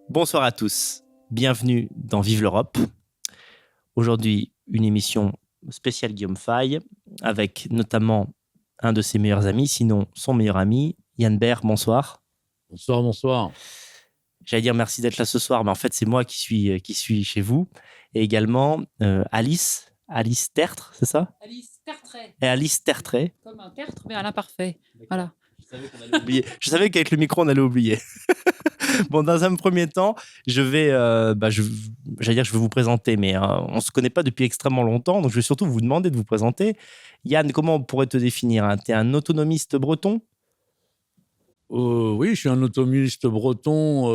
Bonsoir à tous, bienvenue dans Vive l'Europe. Aujourd'hui, une émission spéciale Guillaume Fay, avec notamment un de ses meilleurs amis, sinon son meilleur ami, Yann Bert. Bonsoir. Bonsoir. J'allais dire merci d'être là ce soir, mais en fait, c'est moi qui suis chez vous. Et également Alice Tertre, c'est ça? Alice Tertrais. Et Alice Tertrais. Comme un tertre, mais à l'imparfait. Voilà. Je savais qu'avec le micro, on allait oublier. Bon, dans un premier temps, je vais vous présenter, mais on ne se connaît pas depuis extrêmement longtemps, donc je vais surtout vous demander de vous présenter. Yann, comment on pourrait te définir? Tu es un autonomiste breton? Oui, je suis un autonomiste breton,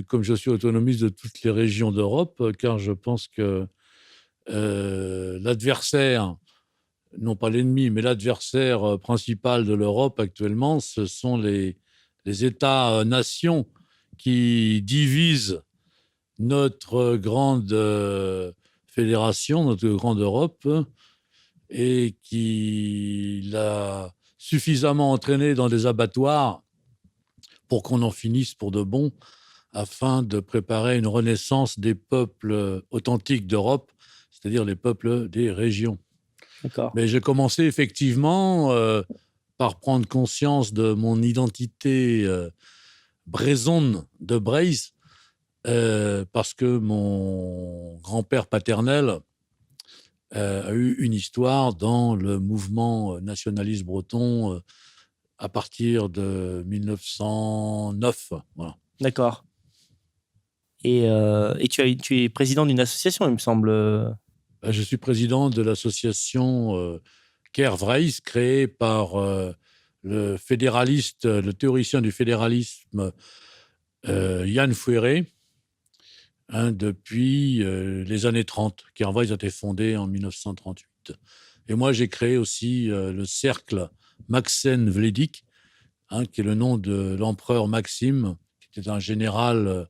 comme je suis autonomiste de toutes les régions d'Europe, car je pense que l'adversaire, non pas l'ennemi, mais l'adversaire principal de l'Europe actuellement, ce sont les États-nations qui divisent notre grande fédération, notre grande Europe, et qui l'a suffisamment entraîné dans des abattoirs pour qu'on en finisse pour de bon, afin de préparer une renaissance des peuples authentiques d'Europe, c'est-à-dire les peuples des régions. D'accord. Mais j'ai commencé effectivement par prendre conscience de mon identité brésonne de Breizh, parce que mon grand-père paternel a eu une histoire dans le mouvement nationaliste breton à partir de 1909. Voilà. D'accord. Et tu es président d'une association, il me semble. Je suis président de l'association Kervreis, créée par le fédéraliste, le théoricien du fédéralisme Yann Fouéré, depuis les années 30. Kervreis a été fondé en 1938. Et moi, j'ai créé aussi le cercle Maxen Vledik, qui est le nom de l'empereur Maxime, qui était un général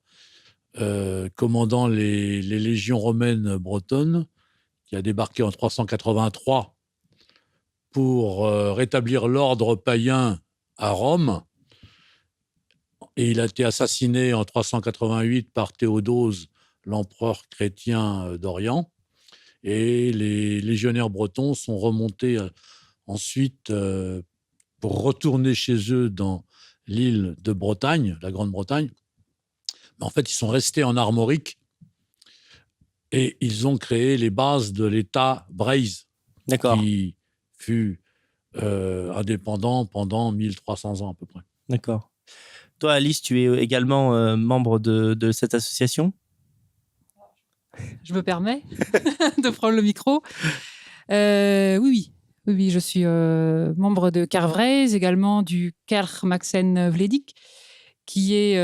commandant les légions romaines bretonnes, qui a débarqué en 383 pour rétablir l'ordre païen à Rome. Et il a été assassiné en 388 par Théodose, l'empereur chrétien d'Orient. Et les légionnaires bretons sont remontés ensuite pour retourner chez eux dans l'île de Bretagne, la Grande-Bretagne. Mais en fait, ils sont restés en Armorique et ils ont créé les bases de l'État Breizh, qui fut indépendant pendant 1300 ans à peu près. D'accord. Toi, Alice, tu es également membre de cette association? Je me permets de prendre le micro. Oui, je suis membre de Kervreis, également du Kerk Maxen Vledik, qui est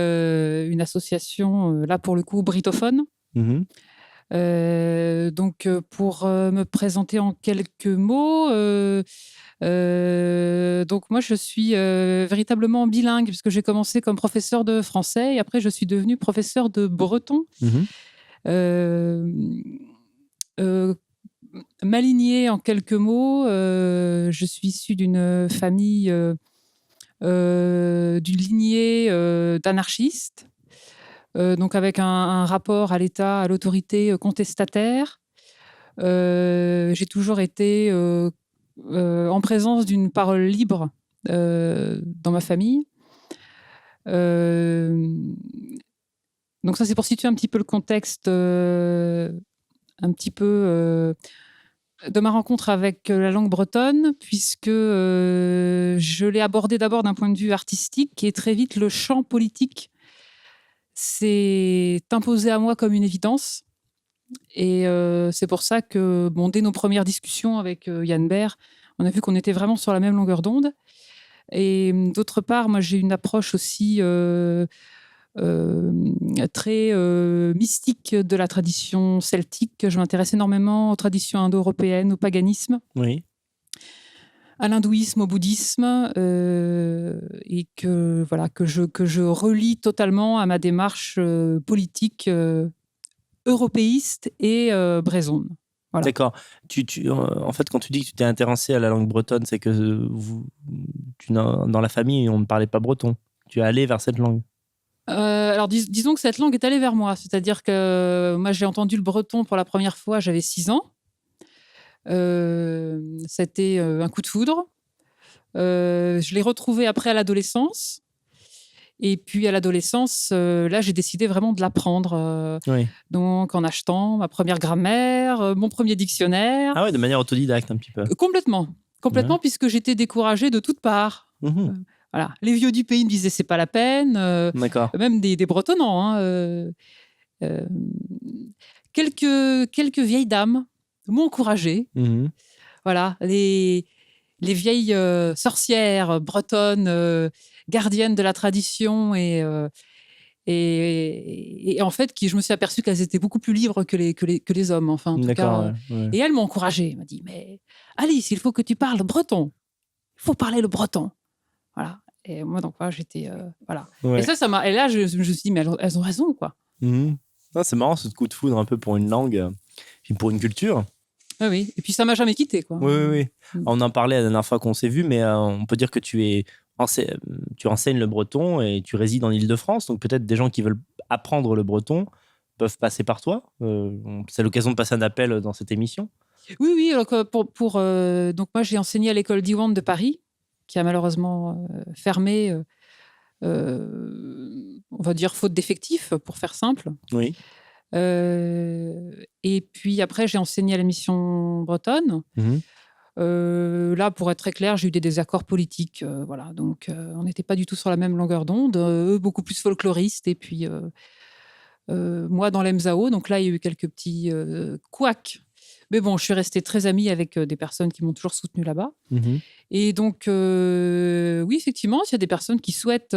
une association, là pour le coup, britophone. Mm-hmm. Donc, pour me présenter en quelques mots, donc moi, je suis véritablement bilingue, puisque j'ai commencé comme professeur de français et après, je suis devenue professeur de breton. Mm-hmm. M'aligner en quelques mots, je suis issue d'une famille, d'une lignée d'anarchistes, donc avec un rapport à l'État, à l'autorité contestataire. J'ai toujours été en présence d'une parole libre dans ma famille. Donc ça, c'est pour situer un petit peu le contexte, un petit peu de ma rencontre avec la langue bretonne, puisque je l'ai abordée d'abord d'un point de vue artistique et très vite le champ politique s'est imposé à moi comme une évidence. Et c'est pour ça que, dès nos premières discussions avec Yann Bert, on a vu qu'on était vraiment sur la même longueur d'onde. Et d'autre part, moi, j'ai une approche aussi très mystique de la tradition celtique. Je m'intéresse énormément aux traditions indo-européennes, au paganisme, oui, à l'hindouisme, au bouddhisme, et que je relie totalement à ma démarche politique européiste et brésonne. Voilà. D'accord. En fait, quand tu dis que tu t'es intéressé à la langue bretonne, c'est que dans la famille, on ne parlait pas breton. Tu es allé vers cette langue. Alors alors disons que cette langue est allée vers moi. C'est-à-dire que moi, j'ai entendu le breton pour la première fois, j'avais 6 ans. C'était un coup de foudre. Je l'ai retrouvé après à l'adolescence. Et puis à l'adolescence, là, j'ai décidé vraiment de l'apprendre. Oui. Donc en achetant ma première grammaire, mon premier dictionnaire. Ah ouais, de manière autodidacte un petit peu. Complètement, Ouais. puisque j'étais découragée de toutes parts. Mhm. Voilà. Les vieux du pays me disaient c'est pas la peine, D'accord. même des bretonnants. Hein, euh, quelques vieilles dames m'ont encouragée. Mhm. Voilà, les vieilles sorcières bretonnes, gardiennes de la tradition et en fait, je me suis aperçue qu'elles étaient beaucoup plus libres que les hommes, enfin, en tout D'accord, cas. ouais, ouais. Et elles m'ont encouragée. Elle m'a dit, mais Alice, il faut que tu parles breton. Il faut parler le breton. Voilà. Et moi, donc, voilà, j'étais... voilà. Ouais. Et ça m'a... Et là, je me suis dit, mais elles ont raison, quoi. Mhm. Ah, c'est marrant ce coup de foudre un peu pour une langue, puis pour une culture. Oui, oui. Et puis, ça m'a jamais quitté, quoi. Oui, oui, oui. Mm. On en parlait la dernière fois qu'on s'est vu, mais on peut dire que tu enseignes le breton et tu résides en Île-de-France. Donc peut-être des gens qui veulent apprendre le breton peuvent passer par toi. C'est l'occasion de passer un appel dans cette émission. Oui, oui. Alors donc moi, j'ai enseigné à l'école d'Iwan de Paris, qui a malheureusement fermé, on va dire faute d'effectifs, pour faire simple. Oui. Et puis après, j'ai enseigné à la mission bretonne. Mhm. Là, pour être très clair, j'ai eu des désaccords politiques. Voilà, donc on n'était pas du tout sur la même longueur d'onde. Eux, beaucoup plus folkloristes. Et puis moi, dans l'Emzao. Donc là, il y a eu quelques petits couacs. Mais bon, je suis restée très amie avec des personnes qui m'ont toujours soutenue là-bas. Mhm. Et donc, oui, effectivement, s'il y a des personnes qui souhaitent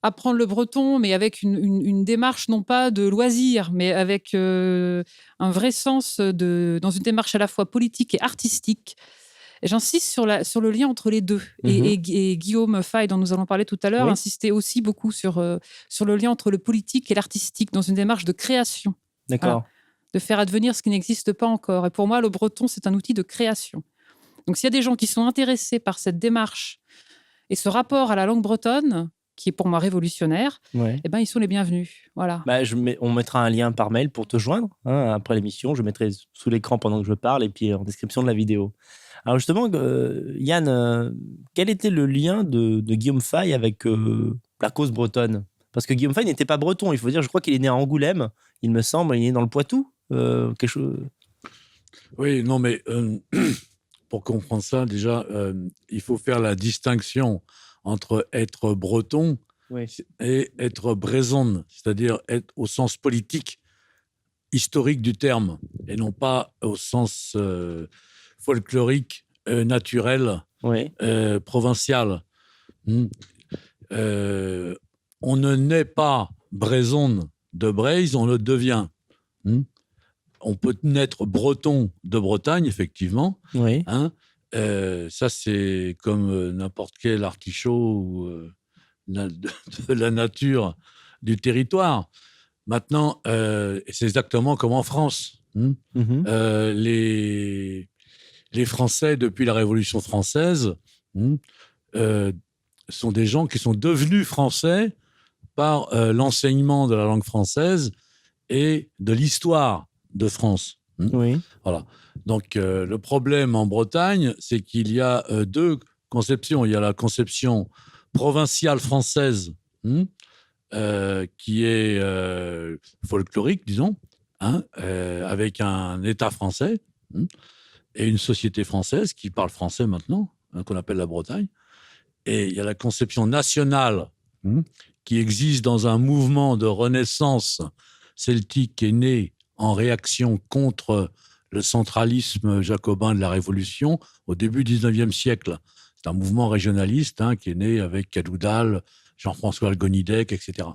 apprendre le breton, mais avec une démarche non pas de loisir, mais avec un vrai sens dans une démarche à la fois politique et artistique. Et j'insiste sur le lien entre les deux. Et Guillaume Fay, dont nous allons parler tout à l'heure, Oui. insistait aussi beaucoup sur le lien entre le politique et l'artistique dans une démarche de création. D'accord. Voilà. De faire advenir ce qui n'existe pas encore. Et pour moi, le breton, c'est un outil de création. Donc, s'il y a des gens qui sont intéressés par cette démarche et ce rapport à la langue bretonne, qui est pour moi révolutionnaire, Ouais. eh ben, ils sont les bienvenus. Voilà. Bah, on mettra un lien par mail pour te joindre après l'émission. Je mettrai sous l'écran pendant que je parle et puis en description de la vidéo. Alors justement, Yann, quel était le lien de Guillaume Fay avec la cause bretonne? Parce que Guillaume Fay n'était pas breton, il faut dire. Je crois qu'il est né à Angoulême, il me semble. Il est né dans le Poitou. Quelque chose... Oui, non, mais pour comprendre ça, déjà, il faut faire la distinction entre être breton Oui. et être breson, c'est-à-dire être au sens politique, historique du terme, et non pas au sens folklorique, naturel, Oui. provincial. On ne naît pas breson de Breizh, on le devient. On peut naître breton de Bretagne, effectivement. Oui. Hein. Ça, c'est comme n'importe quel artichaut de la nature du territoire. Maintenant, c'est exactement comme en France. Les Français, depuis la Révolution française, sont des gens qui sont devenus français par l'enseignement de la langue française et de l'histoire de France. Oui. Voilà. Donc, le problème en Bretagne, c'est qu'il y a deux conceptions. Il y a la conception provinciale française, qui est folklorique, disons, avec un État français et une société française qui parle français maintenant, qu'on appelle la Bretagne. Et il y a la conception nationale qui existe dans un mouvement de renaissance celtique qui est né en réaction contre le centralisme jacobin de la Révolution au début du XIXe siècle. C'est un mouvement régionaliste qui est né avec Cadoudal, Jean-François Algonidec, etc.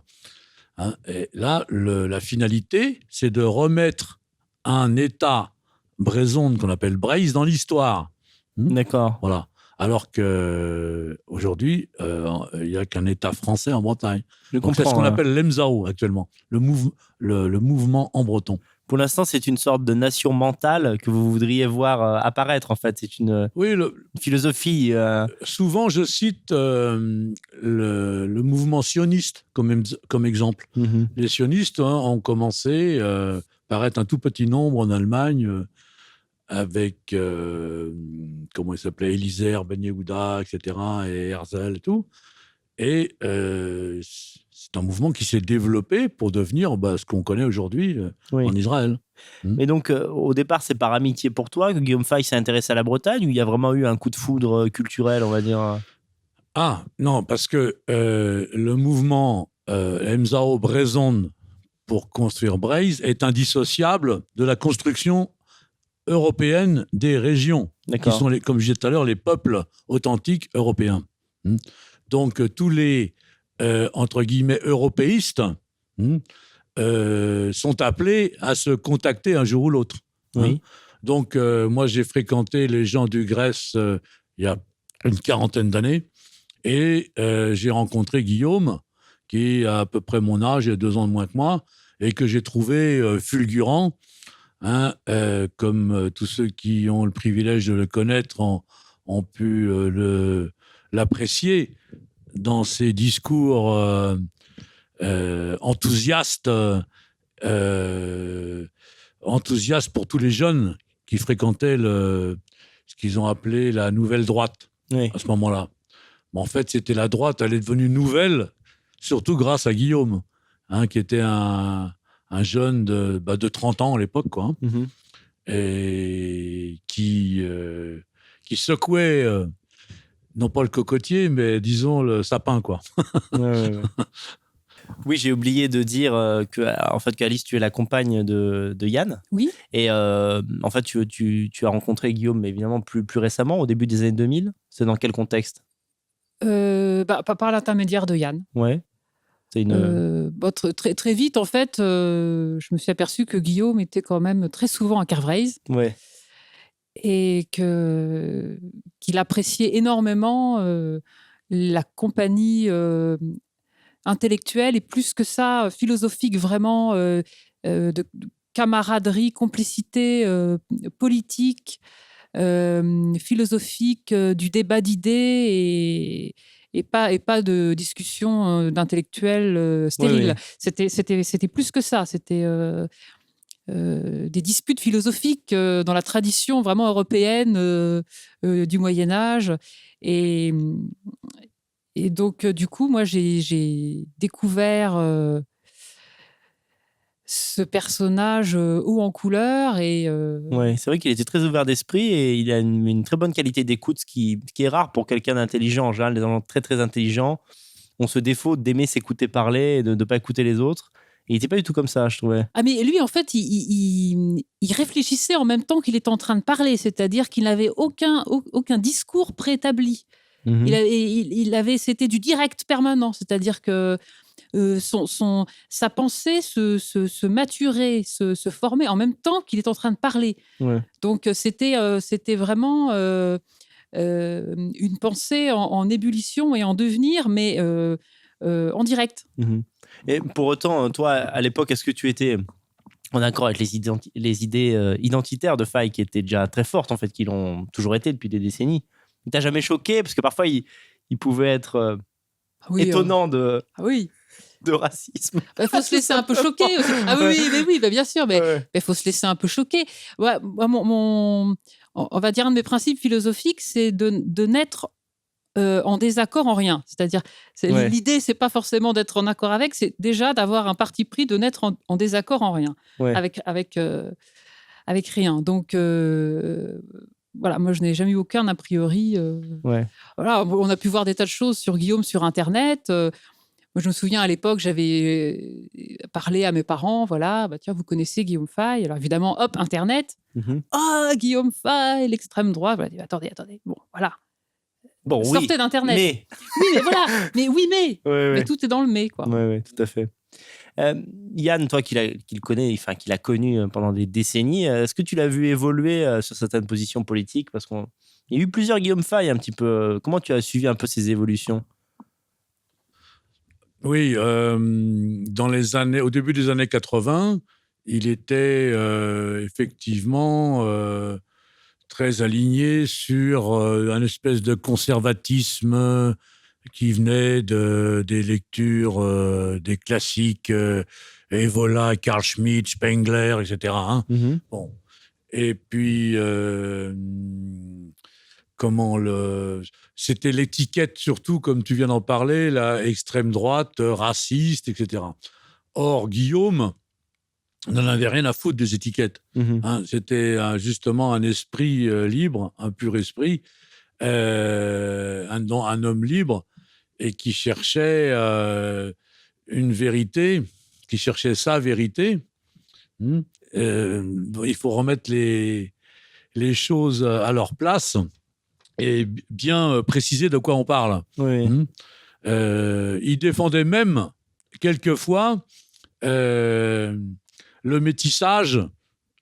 Et là, la finalité, c'est de remettre un État breson qu'on appelle Breizh dans l'histoire. D'accord. Voilà. Alors qu'aujourd'hui, il n'y a qu'un État français en Bretagne. Donc, c'est ce qu'on appelle l'Emzao actuellement, le mouvement en breton. pour l'instant, c'est une sorte de nation mentale que vous voudriez voir apparaître, en fait. C'est une Oui, philosophie. souvent je cite le mouvement sioniste comme exemple. Mhm. Les sionistes ont commencé par être un tout petit nombre en Allemagne avec, comment il s'appelait, Elisère, Ben Yehuda, etc., et Herzl et tout. Et c'est un mouvement qui s'est développé pour devenir ce qu'on connaît aujourd'hui Oui. en Israël. Mais donc, au départ, c'est par amitié pour toi que Guillaume Fay s'est intéressé à la Bretagne, ou il y a vraiment eu un coup de foudre culturel, on va dire? Ah, non, parce que le mouvement Emzao Brezon pour construire Breizh est indissociable de la construction européenne des régions, qui D'accord. sont, comme je disais tout à l'heure, les peuples authentiques européens. Donc, tous les, entre guillemets, européistes sont appelés à se contacter un jour ou l'autre. Oui. Donc, moi, j'ai fréquenté les gens du Grèce il y a une 40aine d'années, et j'ai rencontré Guillaume, qui a à peu près mon âge, il a 2 ans de moins que moi, et que j'ai trouvé fulgurant, comme tous ceux qui ont le privilège de le connaître ont pu l'apprécier dans ses discours enthousiastes pour tous les jeunes qui fréquentaient ce qu'ils ont appelé la nouvelle droite à ce moment-là. Mais en fait, c'était la droite, elle est devenue nouvelle, surtout grâce à Guillaume, qui était un jeune de 30 ans à l'époque, quoi, Mhm. et qui secouait, non pas le cocotier, mais disons le sapin, quoi. Ouais. Oui, j'ai oublié de dire en fait, qu'Alice, tu es la compagne de Yann. Oui. Et en fait, tu as rencontré Guillaume, mais évidemment, plus récemment, au début des années 2000. C'est dans quel contexte? Par l'intermédiaire de Yann. Ouais. C'est une... Très, très vite, en fait, je me suis aperçue que Guillaume était quand même très souvent à Carvreizh. Ouais. Et qu'il appréciait énormément la compagnie intellectuelle, et plus que ça, philosophique, vraiment, de camaraderie, complicité politique, philosophique, du débat d'idées, et pas de discussion d'intellectuels stériles. Oui. C'était plus que ça. C'était des disputes philosophiques dans la tradition vraiment européenne du Moyen-Âge. Et donc, du coup, moi, j'ai découvert ce personnage haut en couleur. Ouais, c'est vrai qu'il était très ouvert d'esprit, et il a une très bonne qualité d'écoute, ce qui est rare pour quelqu'un d'intelligent. En général, les gens très, très intelligents ont ce défaut d'aimer s'écouter parler et de ne pas écouter les autres. Et il n'était pas du tout comme ça, je trouvais. Ah, mais lui, en fait, il réfléchissait en même temps qu'il était en train de parler, c'est-à-dire qu'il n'avait aucun discours préétabli. Mhm. C'était du direct permanent, c'est-à-dire que sa pensée se maturait, se formait en même temps qu'il est en train de parler. Ouais. Donc, c'était vraiment une pensée en ébullition et en devenir, mais en direct. Mhm. Et pour autant, toi, à l'époque, est-ce que tu étais en accord avec les idées identitaires de Fay, qui étaient déjà très fortes, en fait, qui l'ont toujours été depuis des décennies? Il t'a jamais choqué? Parce que parfois, il pouvait être étonnant de racisme. Il faut se laisser un peu choquer aussi. Ah oui, bien sûr, mais il faut se laisser un peu choquer. Ouais, on va dire, un de mes principes philosophiques, c'est de n'être en désaccord en rien. C'est-à-dire, l'idée, c'est pas forcément d'être en accord avec, c'est déjà d'avoir un parti pris de n'être en désaccord en rien, avec rien. Donc, voilà, moi, je n'ai jamais eu aucun a priori. Voilà, on a pu voir des tas de choses sur Guillaume sur Internet. Moi, je me souviens, à l'époque, j'avais parlé à mes parents, voilà, tiens, vous connaissez Guillaume Fay? Alors évidemment, hop, Internet. Guillaume Fay, l'extrême droite. Voilà, attendez. Bon, voilà. Bon, sortez d'Internet. Mais... Oui, mais voilà. Mais tout est dans le mais, quoi. Oui, tout à fait. Yann, toi qui le connais, enfin qui l'a connu pendant des décennies, est-ce que tu l'as vu évoluer sur certaines positions politiques? Parce qu'il y a eu plusieurs Guillaume Fay un petit peu. Comment tu as suivi un peu ces évolutions? Oui, au début des années 80, il était effectivement très aligné sur un espèce de conservatisme qui venait des lectures des classiques Evola, Carl Schmitt, Spengler, etc. Hein. Bon. Et puis, c'était l'étiquette surtout, comme tu viens d'en parler, la extrême droite, raciste, etc. Or, Guillaume n'en avait rien à foutre des étiquettes. Hein, c'était justement un esprit libre, un pur esprit, un homme libre, et qui cherchait une vérité, qui cherchait sa vérité. Il faut remettre les choses à leur place et bien préciser de quoi on parle. Oui. Il défendait même, quelquefois, le métissage,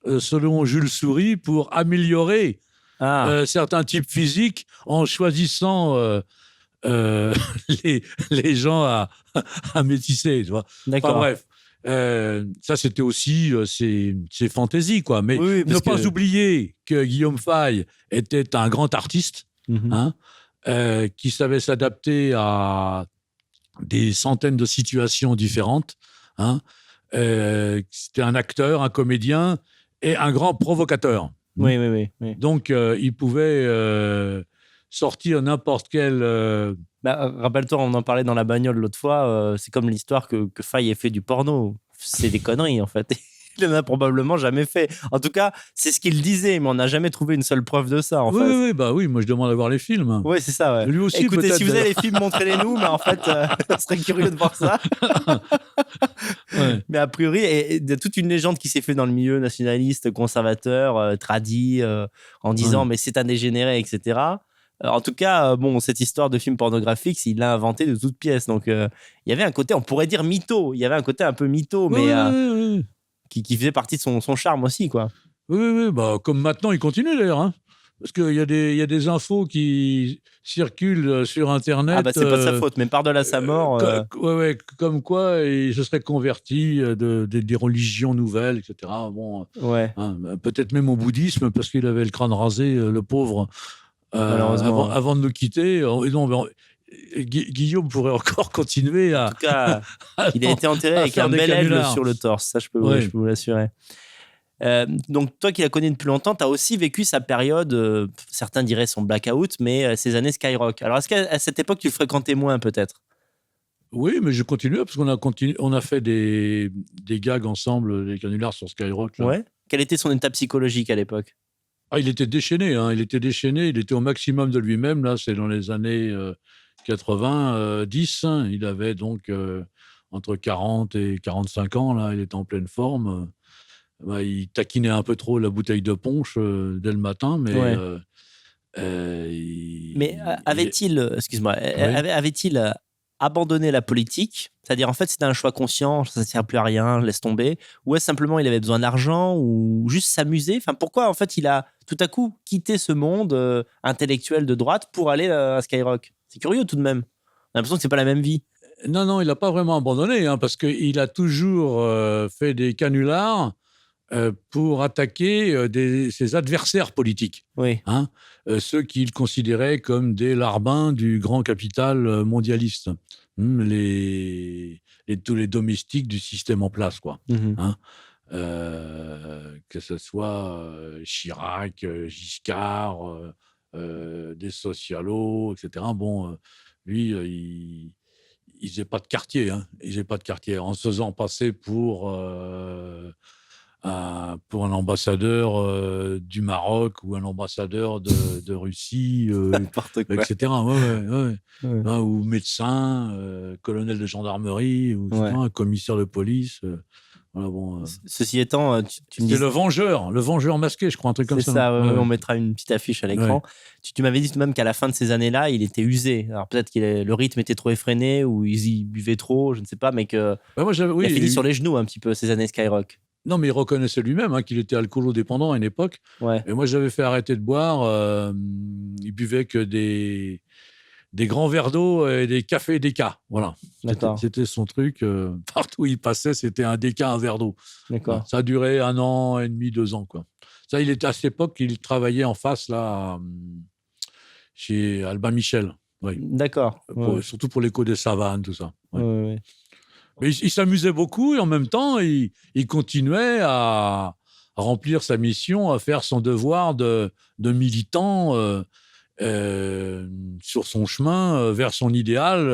selon Jules Soury, pour améliorer certains types physiques en choisissant les gens à métisser. Tu vois. D'accord. Enfin, bref. Ça, c'était aussi ses fantaisies, quoi. Mais oui, ne pas oublier que Guillaume Faye était un grand artiste, hein, qui savait s'adapter à des centaines de situations différentes. Hein. C'était un acteur, un comédien et un grand provocateur. Oui. Donc, il pouvait sortir n'importe quel... rappelle-toi, on en parlait dans la bagnole l'autre fois, c'est comme l'histoire que Faye ait fait du porno. C'est des conneries, en fait. Il en a probablement jamais fait. En tout cas, c'est ce qu'il disait, mais on n'a jamais trouvé une seule preuve de ça, en fait. Oui, moi je demande à voir les films. Oui, c'est ça, ouais. Lui aussi, écoutez, si vous avez d'ailleurs. les films, montrez-les-nous, mais en fait, on serait curieux de voir ça. Ouais. Mais a priori, il y a toute une légende qui s'est faite dans le milieu nationaliste, conservateur, tradi, en disant mais c'est un dégénéré, etc. En tout cas, cette histoire de film pornographique, il l'a inventé de toutes pièces. Donc, il y avait un côté, on pourrait dire mytho. Il y avait un côté un peu mytho, mais qui faisait partie de son charme aussi, quoi. Oui, comme maintenant, il continue d'ailleurs. Hein. Parce qu'il y a des infos qui circulent sur Internet. Ah bah c'est pas de sa faute, mais par-delà sa mort... comme quoi il se serait converti des religions nouvelles, etc. Bon, hein, peut-être même au bouddhisme, parce qu'il avait le crâne rasé, le pauvre, avant de nous quitter. Guillaume pourrait encore continuer à... En tout cas, il a été enterré avec un bel aigle sur le torse, ça je peux vous l'assurer. Donc, toi qui la connais depuis longtemps, tu as aussi vécu sa période, certains diraient son blackout, mais ses années Skyrock. Alors, est-ce qu'à cette époque, tu le fréquentais moins, peut-être ? Oui, mais je continuais, parce qu'on a fait des gags ensemble, des canulars sur Skyrock. Là. Ouais. Quelle était son état psychologique à l'époque ? Il était déchaîné, hein. Il était au maximum de lui-même, là, c'est dans les années 90. Hein. Il avait donc entre 40 et 45 ans, là, il était en pleine forme. Il taquinait un peu trop la bouteille de punch dès le matin, mais... mais avait-il, excuse-moi, avait-il abandonné la politique ? C'est-à-dire, en fait, c'était un choix conscient, ça ne sert plus à rien, laisse tomber. Ou est-ce simplement il avait besoin d'argent ou juste s'amuser ? Enfin, pourquoi, en fait, il a tout à coup quitté ce monde intellectuel de droite pour aller à Skyrock ? C'est curieux tout de même. On a l'impression que ce n'est pas la même vie. Non, il n'a pas vraiment abandonné, hein, parce qu'il a toujours fait des canulars pour attaquer ses adversaires politiques. Oui. Hein, ceux qu'il considérait comme des larbins du grand capital mondialiste. Tous les domestiques du système en place, quoi. Hein, que ce soit Chirac, Giscard, des socialos, etc. Bon, lui, il faisait pas de quartier. Hein. Il faisait pas de quartier. En se faisant passer pour un ambassadeur du Maroc ou un ambassadeur de Russie, etc. Hein, ou médecin, colonel de gendarmerie, ou un commissaire de police. Voilà, bon, Ceci étant, tu me dis... C'est le vengeur masqué, je crois, un truc comme ça. C'est ça, on mettra une petite affiche à l'écran. Ouais. Tu m'avais dit même qu'à la fin de ces années-là, il était usé. Alors peut-être que le rythme était trop effréné ou ils y buvaient trop, je ne sais pas, mais qu'il a fini sur les genoux un petit peu ces années Skyrock. Non, mais il reconnaissait lui-même qu'il était alcoolodépendant à une époque. Ouais. Et moi, j'avais fait arrêter de boire. Il buvait que des grands verres d'eau et des cafés déca. Voilà. C'était son truc. Partout où il passait, c'était un déca, un verre d'eau. D'accord. Ça a duré 1 an et demi, 2 ans, quoi. Ça, il était à cette époque, il travaillait en face, là, chez Albin Michel. Oui. D'accord. Surtout pour l'écho des savanes, tout ça. Ouais. Ouais. Mais il s'amusait beaucoup et en même temps, il continuait à remplir sa mission, à faire son devoir de militant sur son chemin vers son idéal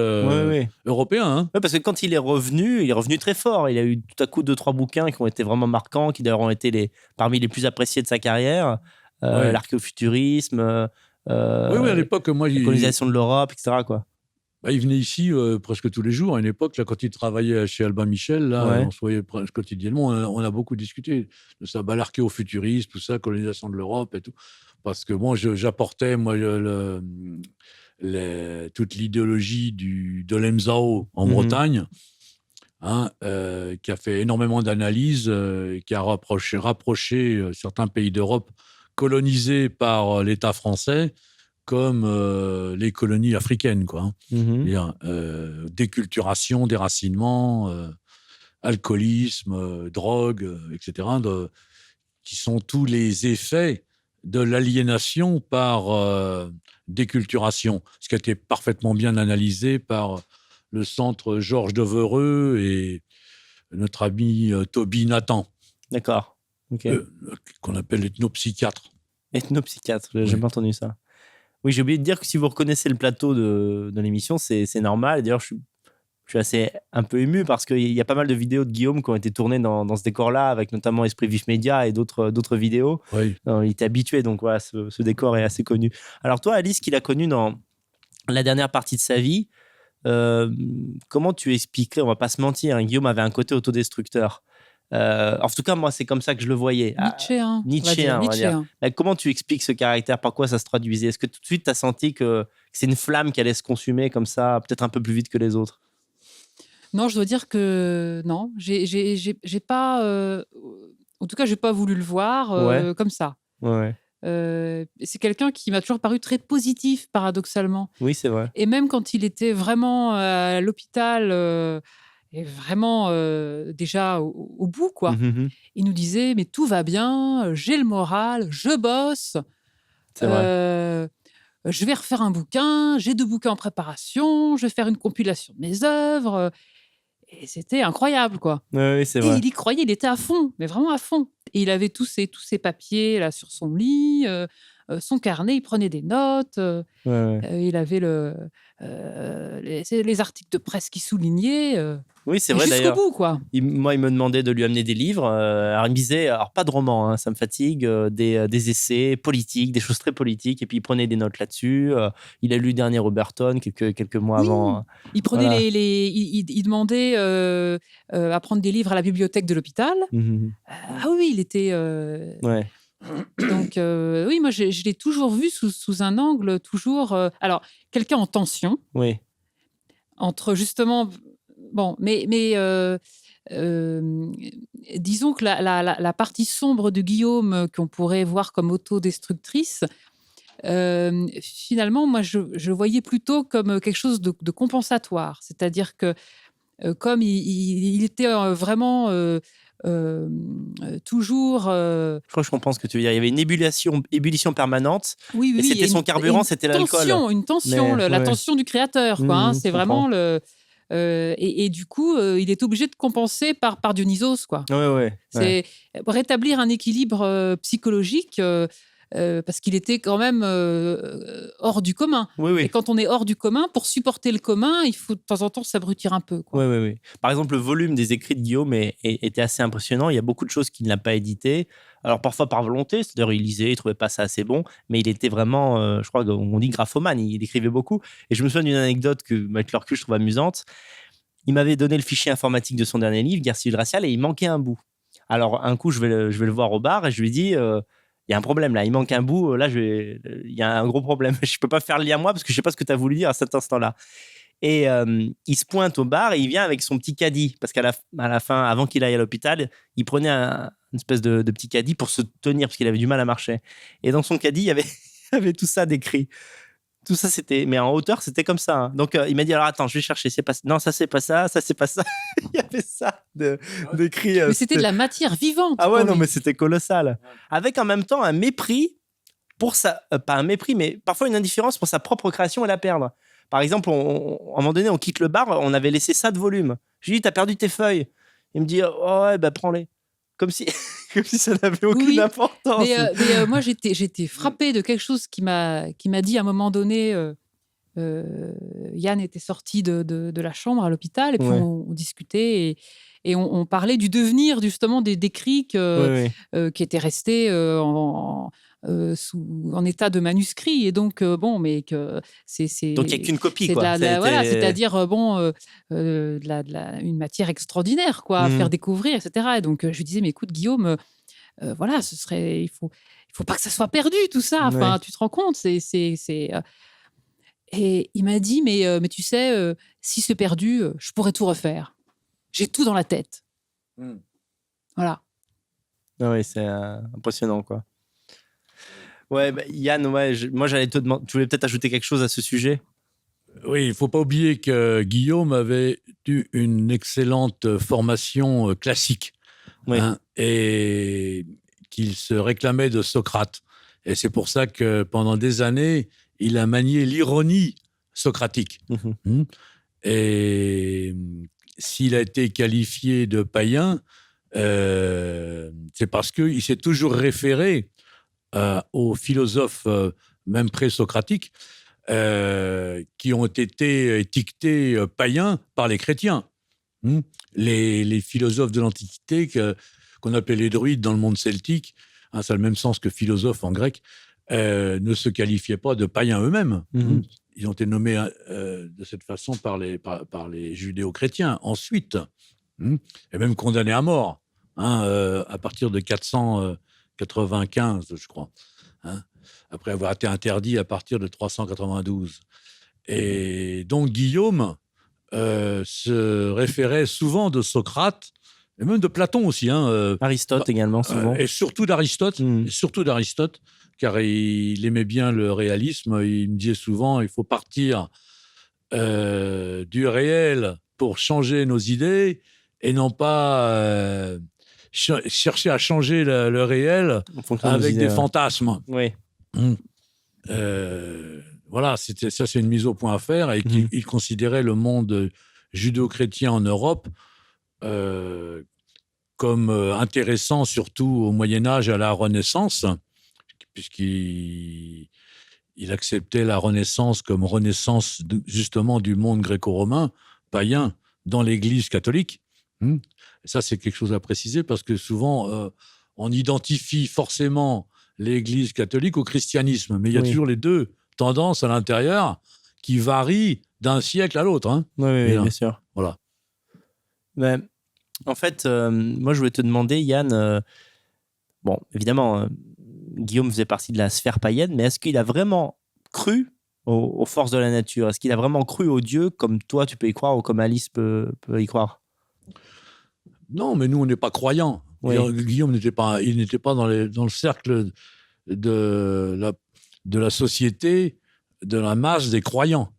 européen. Hein. Ouais, parce que quand il est revenu très fort. Il a eu tout à coup 2-3 bouquins qui ont été vraiment marquants, qui d'ailleurs ont été parmi les plus appréciés de sa carrière. L'archéofuturisme, oui, à l'époque, moi, la colonisation de l'Europe, etc. Quoi. Il venait ici presque tous les jours. À une époque, là, quand il travaillait chez Albin Michel, là, on se voyait presque quotidiennement. On a beaucoup discuté de ça, l'archéofuturisme, tout ça, colonisation de l'Europe et tout. Parce que moi, j'apportais toute l'idéologie de l'Emzao en Bretagne, qui a fait énormément d'analyses, qui a rapproché certains pays d'Europe colonisés par l'État français comme les colonies africaines, quoi. Déculturation, déracinement, alcoolisme, drogue, etc., qui sont tous les effets de l'aliénation par déculturation, ce qui a été parfaitement bien analysé par le centre Georges Devereux et notre ami Toby Nathan. D'accord. Okay. Qu'on appelle ethnopsychiatre. Ethnopsychiatre, j'ai jamais entendu ça. Oui, j'ai oublié de dire que si vous reconnaissez le plateau de l'émission, c'est normal. D'ailleurs, je suis assez un peu ému parce qu'il y a pas mal de vidéos de Guillaume qui ont été tournées dans ce décor-là, avec notamment Esprit Vif Média et d'autres vidéos. Oui. Il était habitué, donc voilà, ce décor est assez connu. Alors toi, Alice, qu'il a connu dans la dernière partie de sa vie, comment tu expliquerais, on va pas se mentir, hein, Guillaume avait un côté autodestructeur. En tout cas, moi, c'est comme ça que je le voyais. Nietzschéen, on va dire. Comment tu expliques ce caractère? Par quoi ça se traduisait? Est-ce que tout de suite, tu as senti que c'est une flamme qui allait se consumer comme ça, peut-être un peu plus vite que les autres? Non, je dois dire que non. J'ai pas... en tout cas, j'ai pas voulu le voir comme ça. Ouais. C'est quelqu'un qui m'a toujours paru très positif, paradoxalement. Oui, c'est vrai. Et même quand il était vraiment à l'hôpital... et vraiment déjà au bout, quoi. Il nous disait, mais tout va bien, j'ai le moral, je bosse, c'est vrai. je vais refaire un bouquin, j'ai 2 bouquins en préparation, je vais faire une compilation de mes œuvres. Et c'était incroyable, quoi. Oui, c'est vrai. Et il y croyait, il était à fond, mais vraiment à fond. Et il avait tous ses papiers là sur son lit, son carnet, il prenait des notes. Il avait les articles de presse qui soulignaient. Oui, c'est vrai jusqu'au d'ailleurs. Bout, quoi. Moi, il me demandait de lui amener des livres. Alors, il me disait, alors pas de romans, hein, ça me fatigue, des essais politiques, des choses très politiques. Et puis, il prenait des notes là-dessus. Il a lu le dernier Roberton quelques mois avant. Il prenait il demandait à prendre des livres à la bibliothèque de l'hôpital. Ah oui, il était... Ouais. Donc, oui, moi, je l'ai toujours vu sous un angle, toujours... alors, quelqu'un en tension. Oui. Entre, justement... Bon, mais disons que la partie sombre de Guillaume, qu'on pourrait voir comme autodestructrice, finalement, moi, je voyais plutôt comme quelque chose de compensatoire. C'est-à-dire que, comme il était vraiment... toujours. Je crois que je comprends ce que tu veux dire. Il y avait une ébullition permanente. Oui, et c'était son carburant, c'était l'alcool. Une tension, la tension du créateur. Quoi, c'est vraiment le. Et du coup, il est obligé de compenser par Dionysos, quoi. C'est rétablir un équilibre psychologique. Parce qu'il était quand même hors du commun. Et quand on est hors du commun, pour supporter le commun, il faut de temps en temps s'abrutir un peu. Quoi. Oui. Par exemple, le volume des écrits de Guillaume était assez impressionnant. Il y a beaucoup de choses qu'il n'a pas éditées. Alors, parfois par volonté, c'est-à-dire il lisait, il ne trouvait pas ça assez bon, mais il était vraiment, je crois qu'on dit graphomane, il écrivait beaucoup. Et je me souviens d'une anecdote que, avec le recul, je trouve amusante. Il m'avait donné le fichier informatique de son dernier livre, Guerre civile raciale, et il manquait un bout. Alors, un coup, je vais le voir au bar et je lui dis... il y a un problème là, il manque un bout, là il y a un gros problème, je peux pas faire le lien moi parce que je sais pas ce que tu as voulu dire à cet instant-là. Et il se pointe au bar et il vient avec son petit caddie, parce qu'à la fin, avant qu'il aille à l'hôpital, il prenait une espèce de petit caddie pour se tenir parce qu'il avait du mal à marcher. Et dans son caddie, il y avait tout ça décrit. Tout ça, mais en hauteur, c'était comme ça. Hein. Donc, il m'a dit, alors attends, je vais chercher. Non, ça, c'est pas ça, ça, c'est pas ça. Il y avait ça d'écrit. Mais c'était de la matière vivante. Ah ouais, non, lui. mais c'était colossal. Avec en même temps un mépris pour sa... pas un mépris, mais parfois une indifférence pour sa propre création et la perdre. Par exemple, à un moment donné, on quitte le bar, on avait laissé ça de volume. Je lui dis, t'as perdu tes feuilles. Il me dit, oh ouais, bah prends-les. Comme si ça n'avait aucune importance. Mais moi, j'étais frappée de quelque chose qui m'a dit à un moment donné. Yann était sorti de la chambre à l'hôpital et puis on discutait et on parlait du devenir justement des cris qui étaient restés en état de manuscrit et donc mais que c'est donc il n'y a qu'une copie quoi. C'est-à-dire une matière extraordinaire quoi à faire découvrir, etc. Et donc je lui disais mais écoute Guillaume, voilà, il faut pas que ça soit perdu tout ça. Enfin tu te rends compte, et il m'a dit mais tu sais si c'est perdu, je pourrais tout refaire. J'ai tout dans la tête. Voilà. Ah oui, c'est impressionnant quoi. Ouais, bah, Yann, moi j'allais te demander, tu voulais peut-être ajouter quelque chose à ce sujet? Oui, il ne faut pas oublier que Guillaume avait eu une excellente formation classique et qu'il se réclamait de Socrate. Et c'est pour ça que pendant des années, il a manié l'ironie socratique. Et s'il a été qualifié de païen, c'est parce qu'il s'est toujours référé aux philosophes, même pré-socratiques, qui ont été étiquetés païens par les chrétiens. Les philosophes de l'Antiquité, qu'on appelait les druides dans le monde celtique, ça a le même sens que philosophe en grec, ne se qualifiaient pas de païens eux-mêmes. Ils ont été nommés de cette façon par les judéo-chrétiens. Ensuite, et même condamnés à mort, à partir de 495, je crois, après avoir été interdit à partir de 392. Et donc Guillaume se référait souvent de Socrate, et même de Platon aussi. Aristote également, souvent. Et surtout d'Aristote, car il aimait bien le réalisme. Il me disait souvent, il faut partir du réel pour changer nos idées, et non pas chercher à changer le réel avec des fantasmes. Oui. Voilà, c'est une mise au point à faire, et qu'il considérait le monde judéo-chrétien en Europe comme intéressant, surtout au Moyen-Âge et à la Renaissance, puisqu'il acceptait la Renaissance comme renaissance justement du monde gréco-romain, païen, dans l'Église catholique. Et ça, c'est quelque chose à préciser, parce que souvent, on identifie forcément l'Église catholique au christianisme, mais il y a toujours les deux tendances à l'intérieur qui varient d'un siècle à l'autre. Oui, bien sûr. Voilà. Mais, en fait, moi, je voulais te demander, Yann, bon, évidemment, Guillaume faisait partie de la sphère païenne, mais est-ce qu'il a vraiment cru aux forces de la nature? Est-ce qu'il a vraiment cru aux dieux comme toi, tu peux y croire, ou comme Alice peut y croire? Non, mais nous, on n'est pas croyants. Guillaume n'était pas dans le cercle de la société, de la masse des croyants.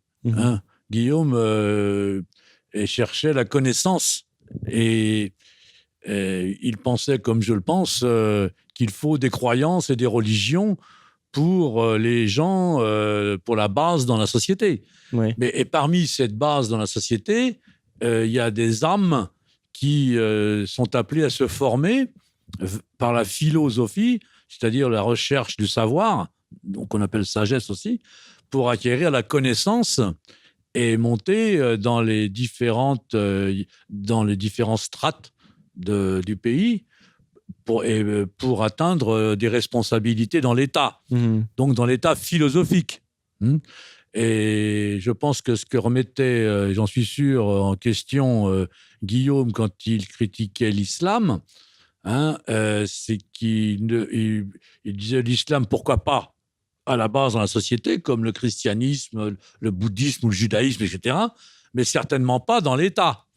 Guillaume cherchait la connaissance, et il pensait, comme je le pense, qu'il faut des croyances et des religions pour les gens, pour la base dans la société. Et parmi cette base dans la société, il y a des âmes qui sont appelées à se former par la philosophie, c'est-à-dire la recherche du savoir, donc on appelle sagesse aussi, pour acquérir la connaissance et monter dans les différents strates du pays pour atteindre des responsabilités dans l'État, donc dans l'État philosophique. Et je pense que ce que remettait, j'en suis sûr, en question Guillaume quand il critiquait l'islam, c'est qu'il disait l'islam, pourquoi pas à la base dans la société, comme le christianisme, le bouddhisme ou le judaïsme, etc., mais certainement pas dans l'État,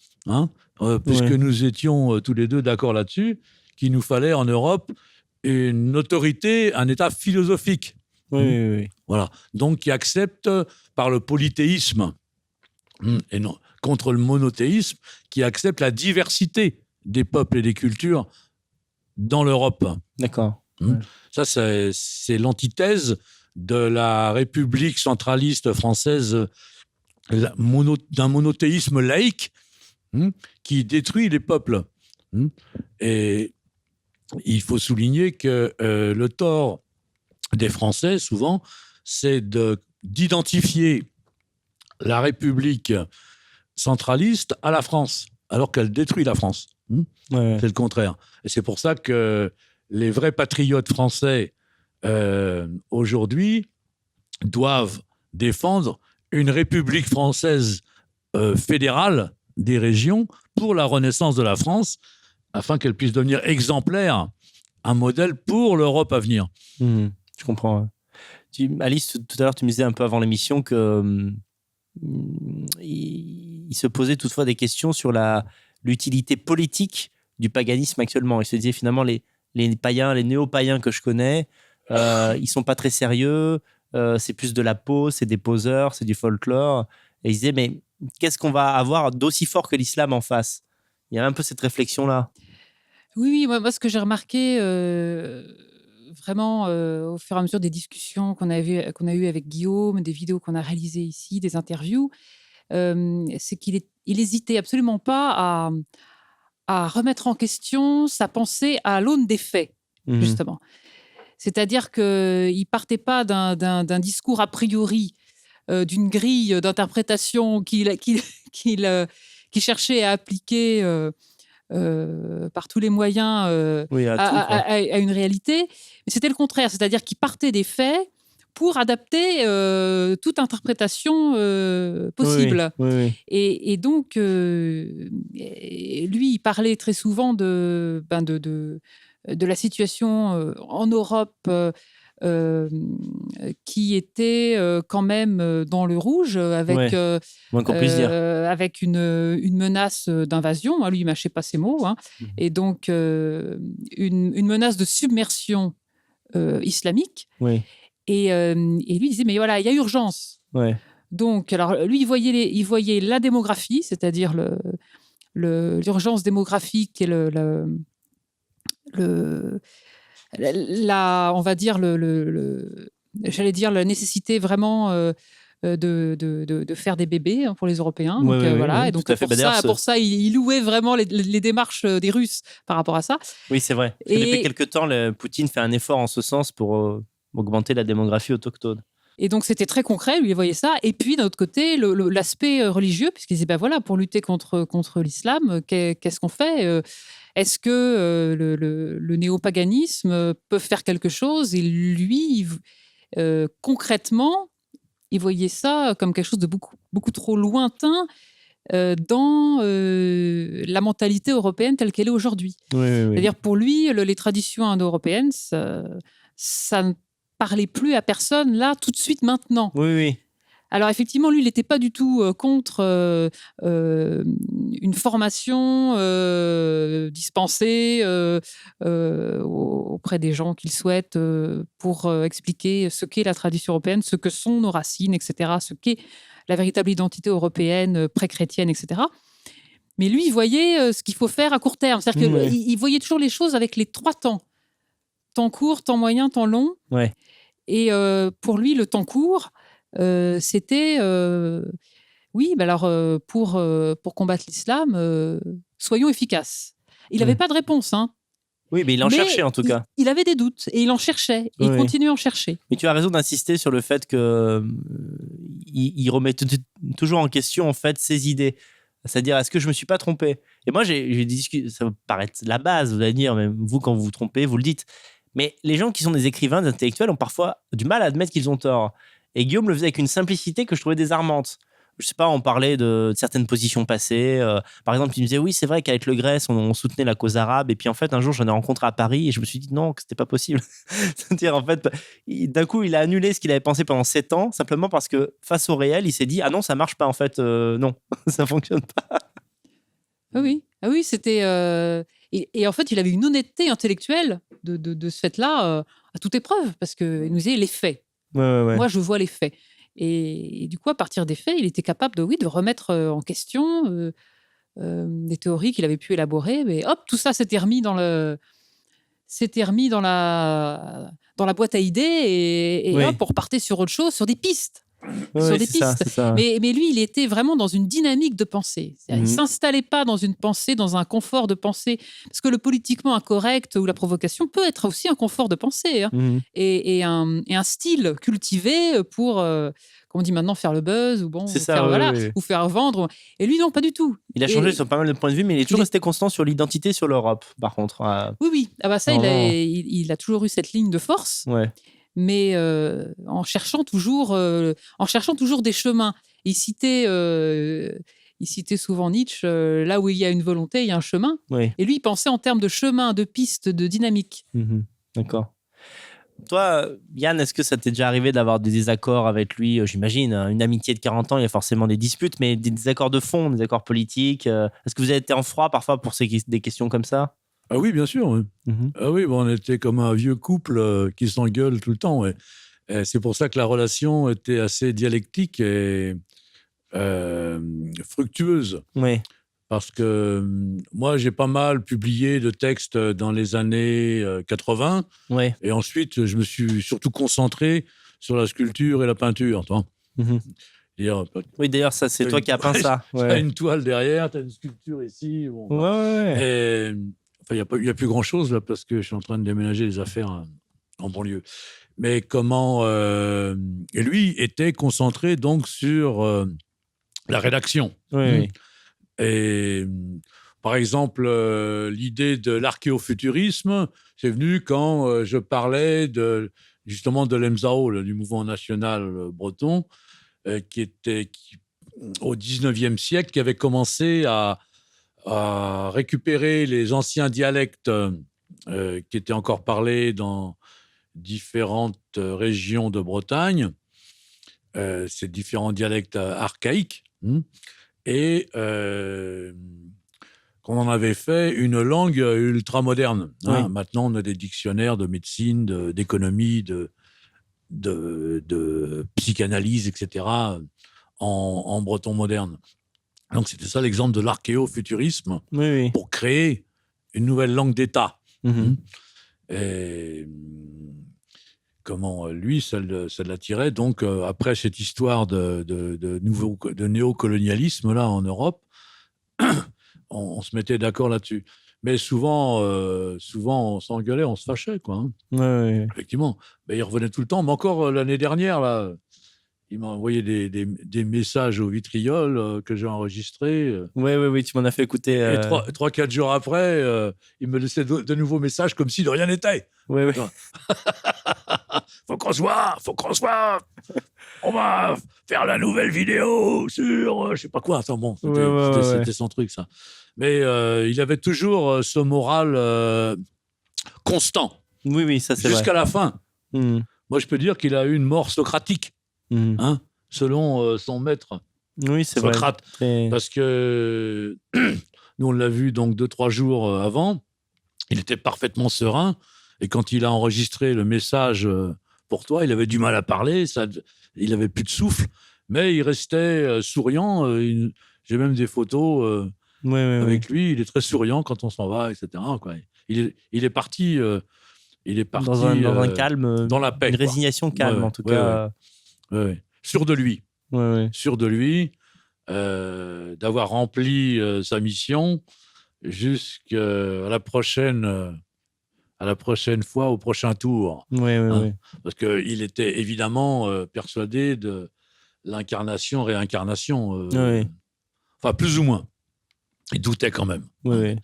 puisque nous étions tous les deux d'accord là-dessus, qu'il nous fallait en Europe une autorité, un État philosophique. Oui. Voilà. Donc, qui accepte par le polythéisme et non contre le monothéisme, qui accepte la diversité des peuples et des cultures dans l'Europe. D'accord. Ça, c'est l'antithèse de la République centraliste française, d'un monothéisme laïque qui détruit les peuples. Et il faut souligner que le tort des Français, souvent, c'est d'identifier la République centraliste à la France, alors qu'elle détruit la France. C'est le contraire. Et c'est pour ça que les vrais patriotes français, aujourd'hui, doivent défendre une République française fédérale des régions pour la renaissance de la France, afin qu'elle puisse devenir exemplaire, un modèle pour l'Europe à venir. Je comprends. Alice, tout à l'heure, tu me disais un peu avant l'émission que il se posait toutefois des questions sur l'utilité politique du paganisme actuellement. Il se disait finalement les païens, les néo-païens que je connais, ils sont pas très sérieux, c'est plus de la pose, c'est des poseurs, c'est du folklore. Et il disait, mais qu'est-ce qu'on va avoir d'aussi fort que l'islam en face? Il y a un peu cette réflexion-là. Oui, moi, ce que j'ai remarqué vraiment au fur et à mesure des discussions qu'on a eues avec Guillaume, des vidéos qu'on a réalisées ici, des interviews, c'est qu'il hésitait absolument pas à remettre en question sa pensée à l'aune des faits, justement. C'est-à-dire qu'il ne partait pas d'un discours a priori, d'une grille d'interprétation qu'il cherchait à appliquer par tous les moyens à une réalité. Mais c'était le contraire, c'est-à-dire qu'il partait des faits pour adapter toute interprétation possible. Oui. Et donc, lui, il parlait très souvent de la situation en Europe qui était quand même dans le rouge, avec, avec une menace d'invasion. Lui, il ne mâchait pas ses mots. Et donc, une menace de submersion islamique. Et lui, il disait, mais voilà, il y a urgence. Donc, alors, lui, il voyait la démographie, c'est-à-dire l'urgence démographique et on va dire j'allais dire la nécessité vraiment de faire des bébés pour les Européens. Voilà. Et donc pour ça, il louait vraiment les démarches des Russes par rapport à ça. Oui, c'est vrai. Parce que depuis quelques temps, Poutine fait un effort en ce sens pour augmenter la démographie autochtone. Et donc, c'était très concret, lui, il voyait ça. Et puis, d'un autre côté, l'aspect religieux, puisqu'il disait, voilà, pour lutter contre l'islam, qu'est-ce qu'on fait? Est-ce que le néopaganisme peut faire quelque chose? Et lui, concrètement, il voyait ça comme quelque chose de beaucoup, beaucoup trop lointain dans la mentalité européenne telle qu'elle est aujourd'hui. C'est-à-dire, pour lui, les traditions indo-européennes, ça ne parlait plus à personne, là, tout de suite, maintenant. Alors, effectivement, lui, il n'était pas du tout contre une formation dispensée auprès des gens qu'il souhaite pour expliquer ce qu'est la tradition européenne, ce que sont nos racines, etc., ce qu'est la véritable identité européenne pré-chrétienne, etc. Mais lui, il voyait ce qu'il faut faire à court terme. C'est-à-dire qu'il voyait toujours les choses avec les 3 temps. Temps court, temps moyen, temps long. Et pour lui, le temps court, c'était pour combattre l'islam, soyons efficaces. Il n'avait pas de réponse. Oui, mais il en cherchait en tout cas. Il avait des doutes et il en cherchait. Et il continuait à en chercher. Mais tu as raison d'insister sur le fait qu'il remet toujours en question en fait ses idées. C'est-à-dire, est-ce que je ne me suis pas trompé? Et moi, j'ai discuté, ça va paraître la base, vous allez dire, même vous, quand vous vous trompez, vous le dites. Mais les gens qui sont des écrivains, des intellectuels, ont parfois du mal à admettre qu'ils ont tort. Et Guillaume le faisait avec une simplicité que je trouvais désarmante. Je sais pas, on parlait de certaines positions passées. Par exemple, il me disait, oui, c'est vrai qu'avec le Grèce, on soutenait la cause arabe. Et puis, en fait, un jour, j'en ai rencontré à Paris et je me suis dit non, que c'était pas possible. C'est-à-dire, en fait, d'un coup, il a annulé ce qu'il avait pensé pendant 7 ans, simplement parce que face au réel, il s'est dit, ah non, ça marche pas, en fait, non, ça fonctionne pas. Oui, c'était... Et en fait, il avait une honnêteté intellectuelle de ce fait-là à toute épreuve, parce qu'il nous disait les faits. Ouais. Moi, je vois les faits. Et du coup, à partir des faits, il était capable de remettre en question des théories qu'il avait pu élaborer. Mais hop, tout ça s'était remis dans la boîte à idées et hop, Oui. on repartait sur autre chose, sur des pistes. Ouais, c'est ça, c'est ça. Mais lui, il était vraiment dans une dynamique de pensée. Il ne Mhm. s'installait pas dans une pensée, dans un confort de pensée. Parce que le politiquement incorrect ou la provocation peut être aussi un confort de pensée. Hein. Mhm. Et un style cultivé pour, comme on dit maintenant, faire le buzz ou, bon, C'est ou ça, faire, ouais, voilà, ouais. ou faire vendre. Et lui, non, pas du tout. Il a changé Et- sur pas mal de points de vue, mais il est toujours il est- resté constant sur l'identité, sur l'Europe, par contre. Oui, oui. Ah bah ça, Vraiment. il a toujours eu cette ligne de force. Ouais. Mais en cherchant toujours des chemins. Il citait souvent Nietzsche, là où il y a une volonté, il y a un chemin. Oui. Et lui, il pensait en termes de chemin, de piste, de dynamique. Mhm. D'accord. Toi, Yann, est-ce que ça t'est déjà arrivé d'avoir des désaccords avec lui? J'imagine, une amitié de 40 ans, il y a forcément des disputes, mais des désaccords de fond, des accords politiques. Est-ce que vous avez été en froid parfois pour des questions comme ça? Ah oui, bien sûr. Oui. Mhm. Ah oui, bon, on était comme un vieux couple qui s'engueule tout le temps. Ouais. Et c'est pour ça que la relation était assez dialectique et fructueuse. Oui. Parce que moi, j'ai pas mal publié de textes dans les années 80. Oui. Et ensuite, je me suis surtout concentré sur la sculpture et la peinture. Toi. Mhm. Dire, Oui, d'ailleurs, ça, c'est toi qui as peint ça. Tu as Ouais. une toile derrière, tu as une sculpture ici. Bon, Ouais. et, enfin, il n'y a plus grand-chose là parce que je suis en train de déménager les affaires en banlieue. Mais comment... et lui était concentré donc sur la rédaction. Oui. Et par exemple, l'idée de l'archéofuturisme, c'est venu quand je parlais justement de l'EMSAO, du mouvement national breton, qui au 19e siècle, qui avait commencé à récupérer les anciens dialectes qui étaient encore parlés dans différentes régions de Bretagne, ces différents dialectes archaïques, et qu'on en avait fait une langue ultra-moderne. Hein. Oui. Maintenant, on a des dictionnaires de médecine, d'économie, de psychanalyse, etc., en breton moderne. Donc, c'était ça l'exemple de l'archéofuturisme Oui. pour créer une nouvelle langue d'État. Mhm. Et comment lui, ça l'attirait. Donc, après cette histoire de néocolonialisme là en Europe, on se mettait d'accord là-dessus. Mais souvent, on s'engueulait, on se fâchait, quoi. Hein. Oui. Effectivement. Mais il revenait tout le temps. Mais encore l'année dernière, là, il m'a envoyé des messages au vitriol que j'ai enregistrés. Oui, tu m'en as fait écouter. Et 3-4 jours après, il me laissait de nouveaux messages comme si de rien n'était. Oui. Faut qu'on se voit. On va faire la nouvelle vidéo sur je sais pas quoi. Attends, bon, c'était son truc, ça. Mais il avait toujours ce moral constant. Oui, ça c'est vrai. Jusqu'à la fin. Mhm. Moi, je peux dire qu'il a eu une mort socratique, hein, selon son maître. Oui, c'est Socrate. vrai. Parce que nous, on l'a vu donc 2-3 jours avant. Il était parfaitement serein. Et quand il a enregistré le message pour toi, il avait du mal à parler. Il avait plus de souffle. Mais il restait souriant. J'ai même des photos avec lui. Il est très souriant quand on s'en va, etc. Quoi. Il est parti... dans un calme, dans la paix, une résignation calme, en tout cas. Ouais. Sûr de lui. Ouais. Sûr de lui, d'avoir rempli sa mission jusqu'à la prochaine fois, au prochain tour. Oui. Parce qu'il était évidemment persuadé de l'incarnation, réincarnation. Enfin, plus ou moins. Il doutait quand même. Oui.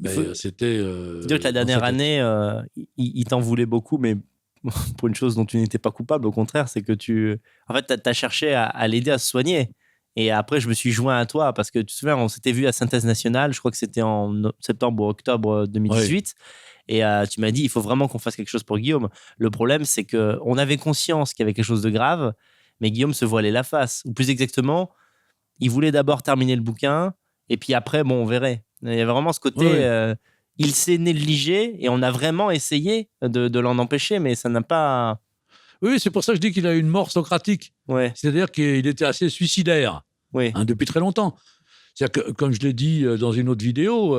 Mais c'était... dire que la dernière année, il t'en voulait beaucoup, mais pour une chose dont tu n'étais pas coupable, au contraire, c'est que tu as cherché à l'aider à se soigner. Et après, je me suis joint à toi parce que tu te souviens, on s'était vu à Synthèse Nationale, je crois que c'était en septembre ou octobre 2018. Oui. Et tu m'as dit, il faut vraiment qu'on fasse quelque chose pour Guillaume. Le problème, c'est qu'on avait conscience qu'il y avait quelque chose de grave, mais Guillaume se voilait la face. Ou plus exactement, il voulait d'abord terminer le bouquin, et puis après, bon, on verrait. Il y avait vraiment ce côté... il s'est négligé et on a vraiment essayé de l'en empêcher, mais ça n'a pas... Oui, c'est pour ça que je dis qu'il a eu une mort socratique. Ouais, C'est-à-dire qu'il était assez suicidaire oui. depuis très longtemps. C'est-à-dire que, comme je l'ai dit dans une autre vidéo,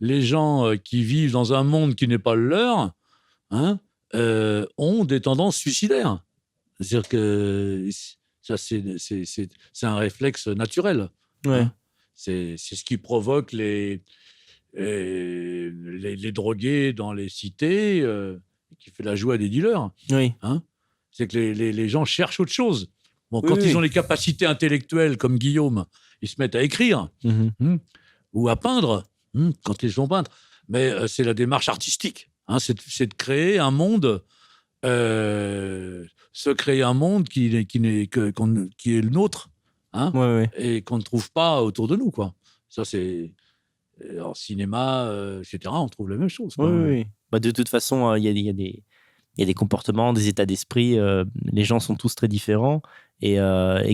les gens qui vivent dans un monde qui n'est pas le leur hein, ont des tendances suicidaires. C'est-à-dire que ça, c'est un réflexe naturel. Ouais. Hein. C'est ce qui provoque les drogués dans les cités, qui fait la joie des dealers. Oui. Hein. C'est que les gens cherchent autre chose. Bon, Oui, quand oui. ils ont les capacités intellectuelles comme Guillaume, ils se mettent à écrire ou à peindre quand ils sont peintres. Mais c'est la démarche artistique. Hein, c'est de créer un monde, se créer un monde qui est le nôtre, hein, Ouais. et qu'on ne trouve pas autour de nous, quoi. Ça, c'est en cinéma, etc. On trouve la même chose, quoi. Oui. Bah, de toute façon, il y a des comportements, des états d'esprit. Les gens sont tous très différents. Et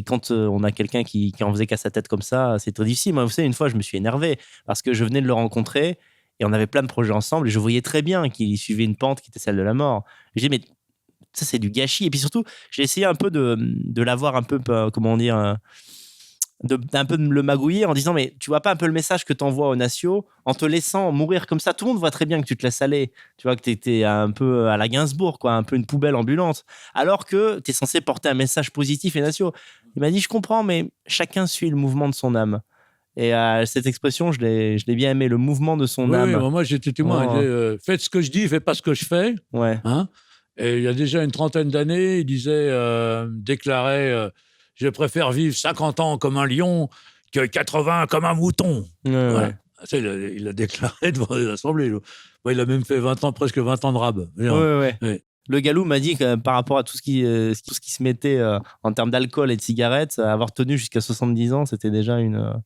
quand on a quelqu'un qui en faisait qu'à sa tête comme ça, c'est très difficile. Moi, vous savez, une fois, je me suis énervé parce que je venais de le rencontrer et on avait plein de projets ensemble et je voyais très bien qu'il suivait une pente qui était celle de la mort. J'ai dit, mais ça, c'est du gâchis. Et puis surtout, j'ai essayé un peu de l'avoir un peu, comment dire, un peu de le magouiller en disant, mais tu vois pas un peu le message que tu envoies aux nations en te laissant mourir comme ça. Tout le monde voit très bien que tu te laisses aller. Tu vois que tu étais un peu à la Gainsbourg, quoi, un peu une poubelle ambulante. Alors que tu es censé porter un message positif et nations. Il m'a dit, je comprends, mais chacun suit le mouvement de son âme. Et cette expression, je l'ai bien aimé, le mouvement de son âme. Oui, moi, j'étais témoin. Oh. Il disait, faites ce que je dis, faites pas ce que je fais. Ouais. Hein. Et il y a déjà une trentaine d'années, il déclarait je préfère vivre 50 ans comme un lion que 80 comme un mouton. Voilà. Ouais. Ça, il l'a déclaré devant l'Assemblée. Il a même fait presque 20 ans de rab. Ouais. Le Galou m'a dit que par rapport à tout ce qui se mettait en termes d'alcool et de cigarettes, avoir tenu jusqu'à 70 ans, c'était déjà une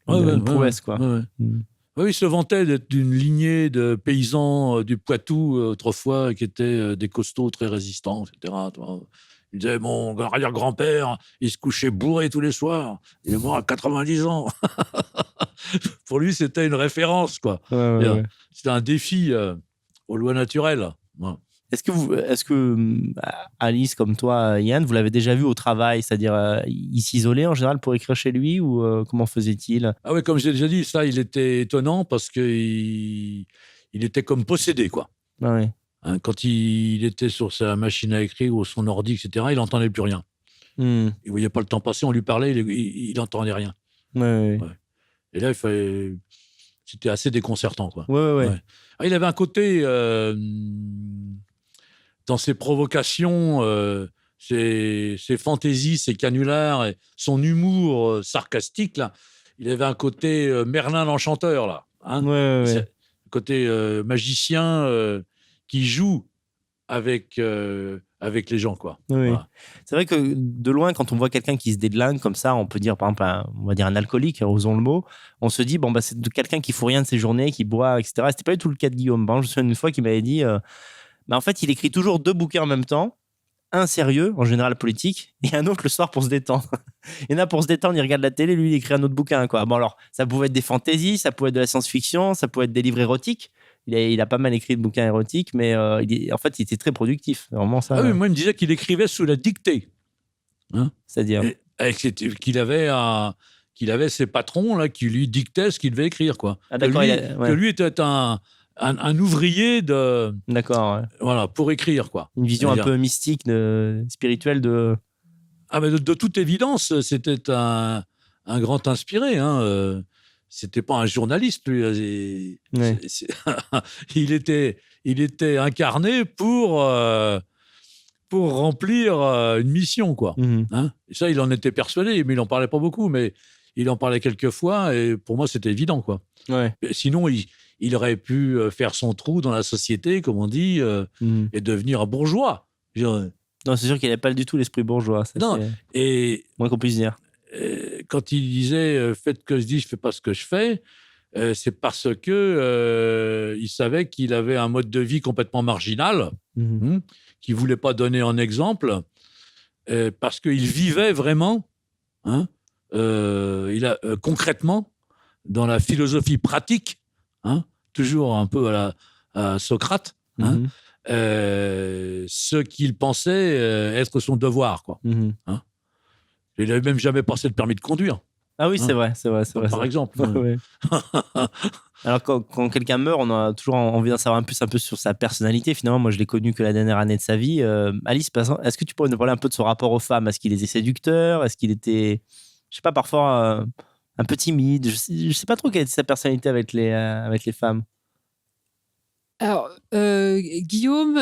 prouesse, quoi. Ouais. Oui, il se vantait d'être d'une lignée de paysans du Poitou autrefois qui étaient des costauds très résistants, etc. Il disait, mon arrière-grand-père, il se couchait bourré tous les soirs. Il est mort à 90 ans. Pour lui, c'était une référence, quoi. Ouais. C'était un défi aux lois naturelles. Ouais. Est-ce que Alice, comme toi, Yann, vous l'avez déjà vu au travail, c'est-à-dire il s'isolait en général pour écrire chez lui ou comment faisait-il? Ah oui, comme j'ai déjà dit, ça, il était étonnant parce qu'il était comme possédé, quoi. Ah ouais. Hein, quand il était sur sa machine à écrire ou son ordi, etc., il n'entendait plus rien. Il ne voyait pas le temps passer, on lui parlait, il n'entendait rien. Ouais. Et là, c'était assez déconcertant, quoi. Ouais. Ah, il avait un côté, dans ses provocations, ses fantaisies, ses canulars, et son humour sarcastique, là, il avait un côté Merlin l'Enchanteur, là. Hein. Ouais. Un côté magicien qui joue avec les gens, quoi. Oui. Voilà. C'est vrai que de loin, quand on voit quelqu'un qui se dédlingue comme ça, on peut dire par exemple, on va dire un alcoolique, osons le mot, on se dit, c'est de quelqu'un qui fout rien de ses journées, qui boit, etc. C'était pas du tout le cas de Guillaume. Je me souviens une fois qu'il m'avait dit, en fait, il écrit toujours 2 bouquins en même temps, un sérieux, en général politique, et un autre le soir pour se détendre. Il y en a pour se détendre, il regarde la télé, lui, il écrit un autre bouquin, quoi. Bon, alors, ça pouvait être des fantaisies, ça pouvait être de la science-fiction, ça pouvait être des livres érotiques. Il a pas mal écrit de bouquins érotiques, mais en fait, il était très productif. Vraiment, ça. Ah oui, moi, il me disait qu'il écrivait sous la dictée. Hein. C'est-à-dire qu'il avait ses patrons là, qui lui dictaient ce qu'il devait écrire, quoi. Ah, d'accord, que lui était un ouvrier d'accord, ouais. Voilà, pour écrire, quoi. Une vision un peu mystique, spirituelle de... Ah, mais de toute évidence, c'était un grand inspiré. Hein. C'était pas un journaliste, lui. Ouais. Il était incarné pour remplir une mission, quoi. Hein. Et ça, il en était persuadé, mais il en parlait pas beaucoup, mais il en parlait quelques fois, et pour moi, c'était évident, quoi. Ouais. Sinon, il aurait pu faire son trou dans la société, comme on dit, et devenir un bourgeois. Non, c'est sûr qu'il n'avait pas du tout l'esprit bourgeois. Ça, non, et moins qu'on puisse dire. Quand il disait faites ce que je dis, je fais pas ce que je fais, c'est parce que il savait qu'il avait un mode de vie complètement marginal, qu'il voulait pas donner en exemple, parce qu'il vivait vraiment, concrètement dans la philosophie pratique, toujours un peu à Socrate, ce qu'il pensait être son devoir, quoi. Mhm. Hein. Il n'avait même jamais passé de permis de conduire, Ah oui, hein, c'est vrai, c'est vrai, c'est vrai. par ça. exemple. Ouais. Alors, quand quelqu'un meurt, on a toujours envie d'en savoir un peu sur sa personnalité. Finalement, moi, je l'ai connu que la dernière année de sa vie. Alice, par exemple, est-ce que tu pourrais nous parler un peu de son rapport aux femmes? Est-ce qu'il était séducteur? Est-ce qu'il était, je sais pas, parfois un peu timide? Je sais pas trop quelle était sa personnalité avec les femmes. Alors, Guillaume,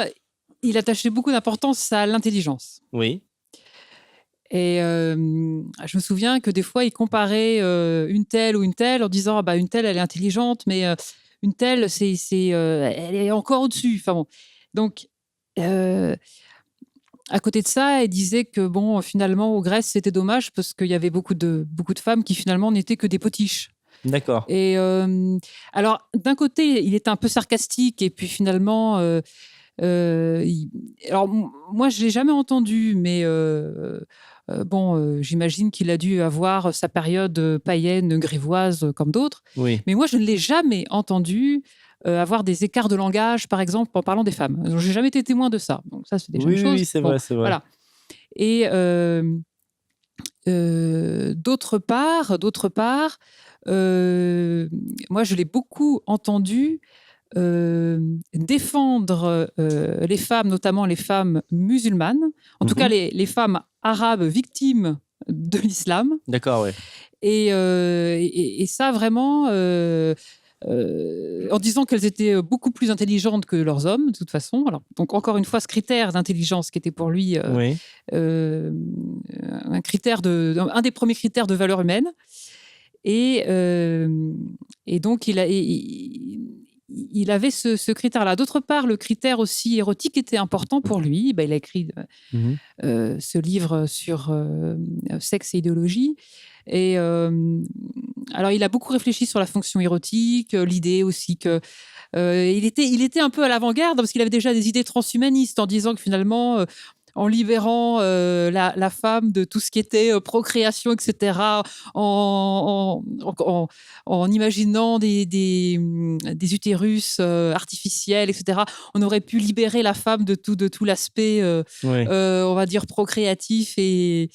il attachait beaucoup d'importance à l'intelligence. Oui. Et je me souviens que des fois, il comparait une telle ou une telle en disant, ah bah, une telle, elle est intelligente, mais une telle, elle est encore au-dessus. Enfin bon. Donc, à côté de ça, il disait que bon, finalement, au Grèce, c'était dommage parce qu'il y avait beaucoup de femmes qui finalement n'étaient que des potiches. D'accord. Et alors, d'un côté, il était un peu sarcastique et puis finalement, alors moi, je l'ai jamais entendu, mais bon, j'imagine qu'il a dû avoir sa période païenne, grivoise, comme d'autres. Oui. Mais moi, je ne l'ai jamais entendu avoir des écarts de langage, par exemple, en parlant des femmes. Je n'ai jamais été témoin de ça. Donc ça, c'est déjà une chose. Oui, c'est Bon, vrai, c'est vrai. voilà. Et d'autre part, moi, je l'ai beaucoup entendu défendre les femmes, notamment les femmes musulmanes, en tout cas les femmes arabes victimes de l'islam. D'accord, oui. Et ça, vraiment, en disant qu'elles étaient beaucoup plus intelligentes que leurs hommes, de toute façon. Alors, donc, encore une fois, ce critère d'intelligence qui était pour lui Oui. un des premiers critères de valeur humaine. Et donc, il avait ce critère-là. D'autre part, le critère aussi érotique était important pour lui. Il a écrit ce livre sur sexe et idéologie. Et alors, il a beaucoup réfléchi sur la fonction érotique, l'idée aussi que il était un peu à l'avant-garde parce qu'il avait déjà des idées transhumanistes en disant que finalement, en libérant la femme de tout ce qui était procréation, etc., en imaginant des utérus artificiels, etc., on aurait pu libérer la femme de tout l'aspect, Oui. on va dire, procréatif et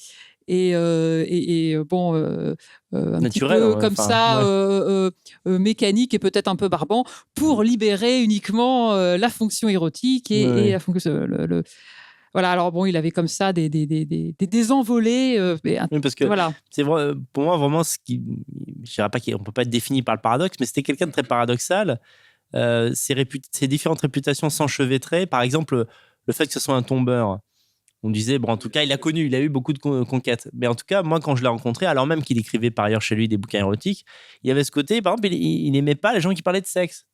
bon, un Naturel, petit peu ouais, comme enfin, ça, ouais. mécanique et peut-être un peu barbant, pour libérer uniquement la fonction érotique et Oui. la fonction, voilà. Alors bon, il avait comme ça des désenvolées. Oui, parce que Voilà. c'est vrai, pour moi, vraiment, je dirais pas qu'on peut pas être défini par le paradoxe, mais c'était quelqu'un de très paradoxal. Ses différentes réputations s'enchevêtraient. Par exemple, le fait que ce soit un tombeur. On disait, bon, en tout cas, il a eu beaucoup de conquêtes. Mais en tout cas, moi, quand je l'ai rencontré, alors même qu'il écrivait par ailleurs chez lui des bouquins érotiques, il y avait ce côté, par exemple, il n'aimait pas les gens qui parlaient de sexe.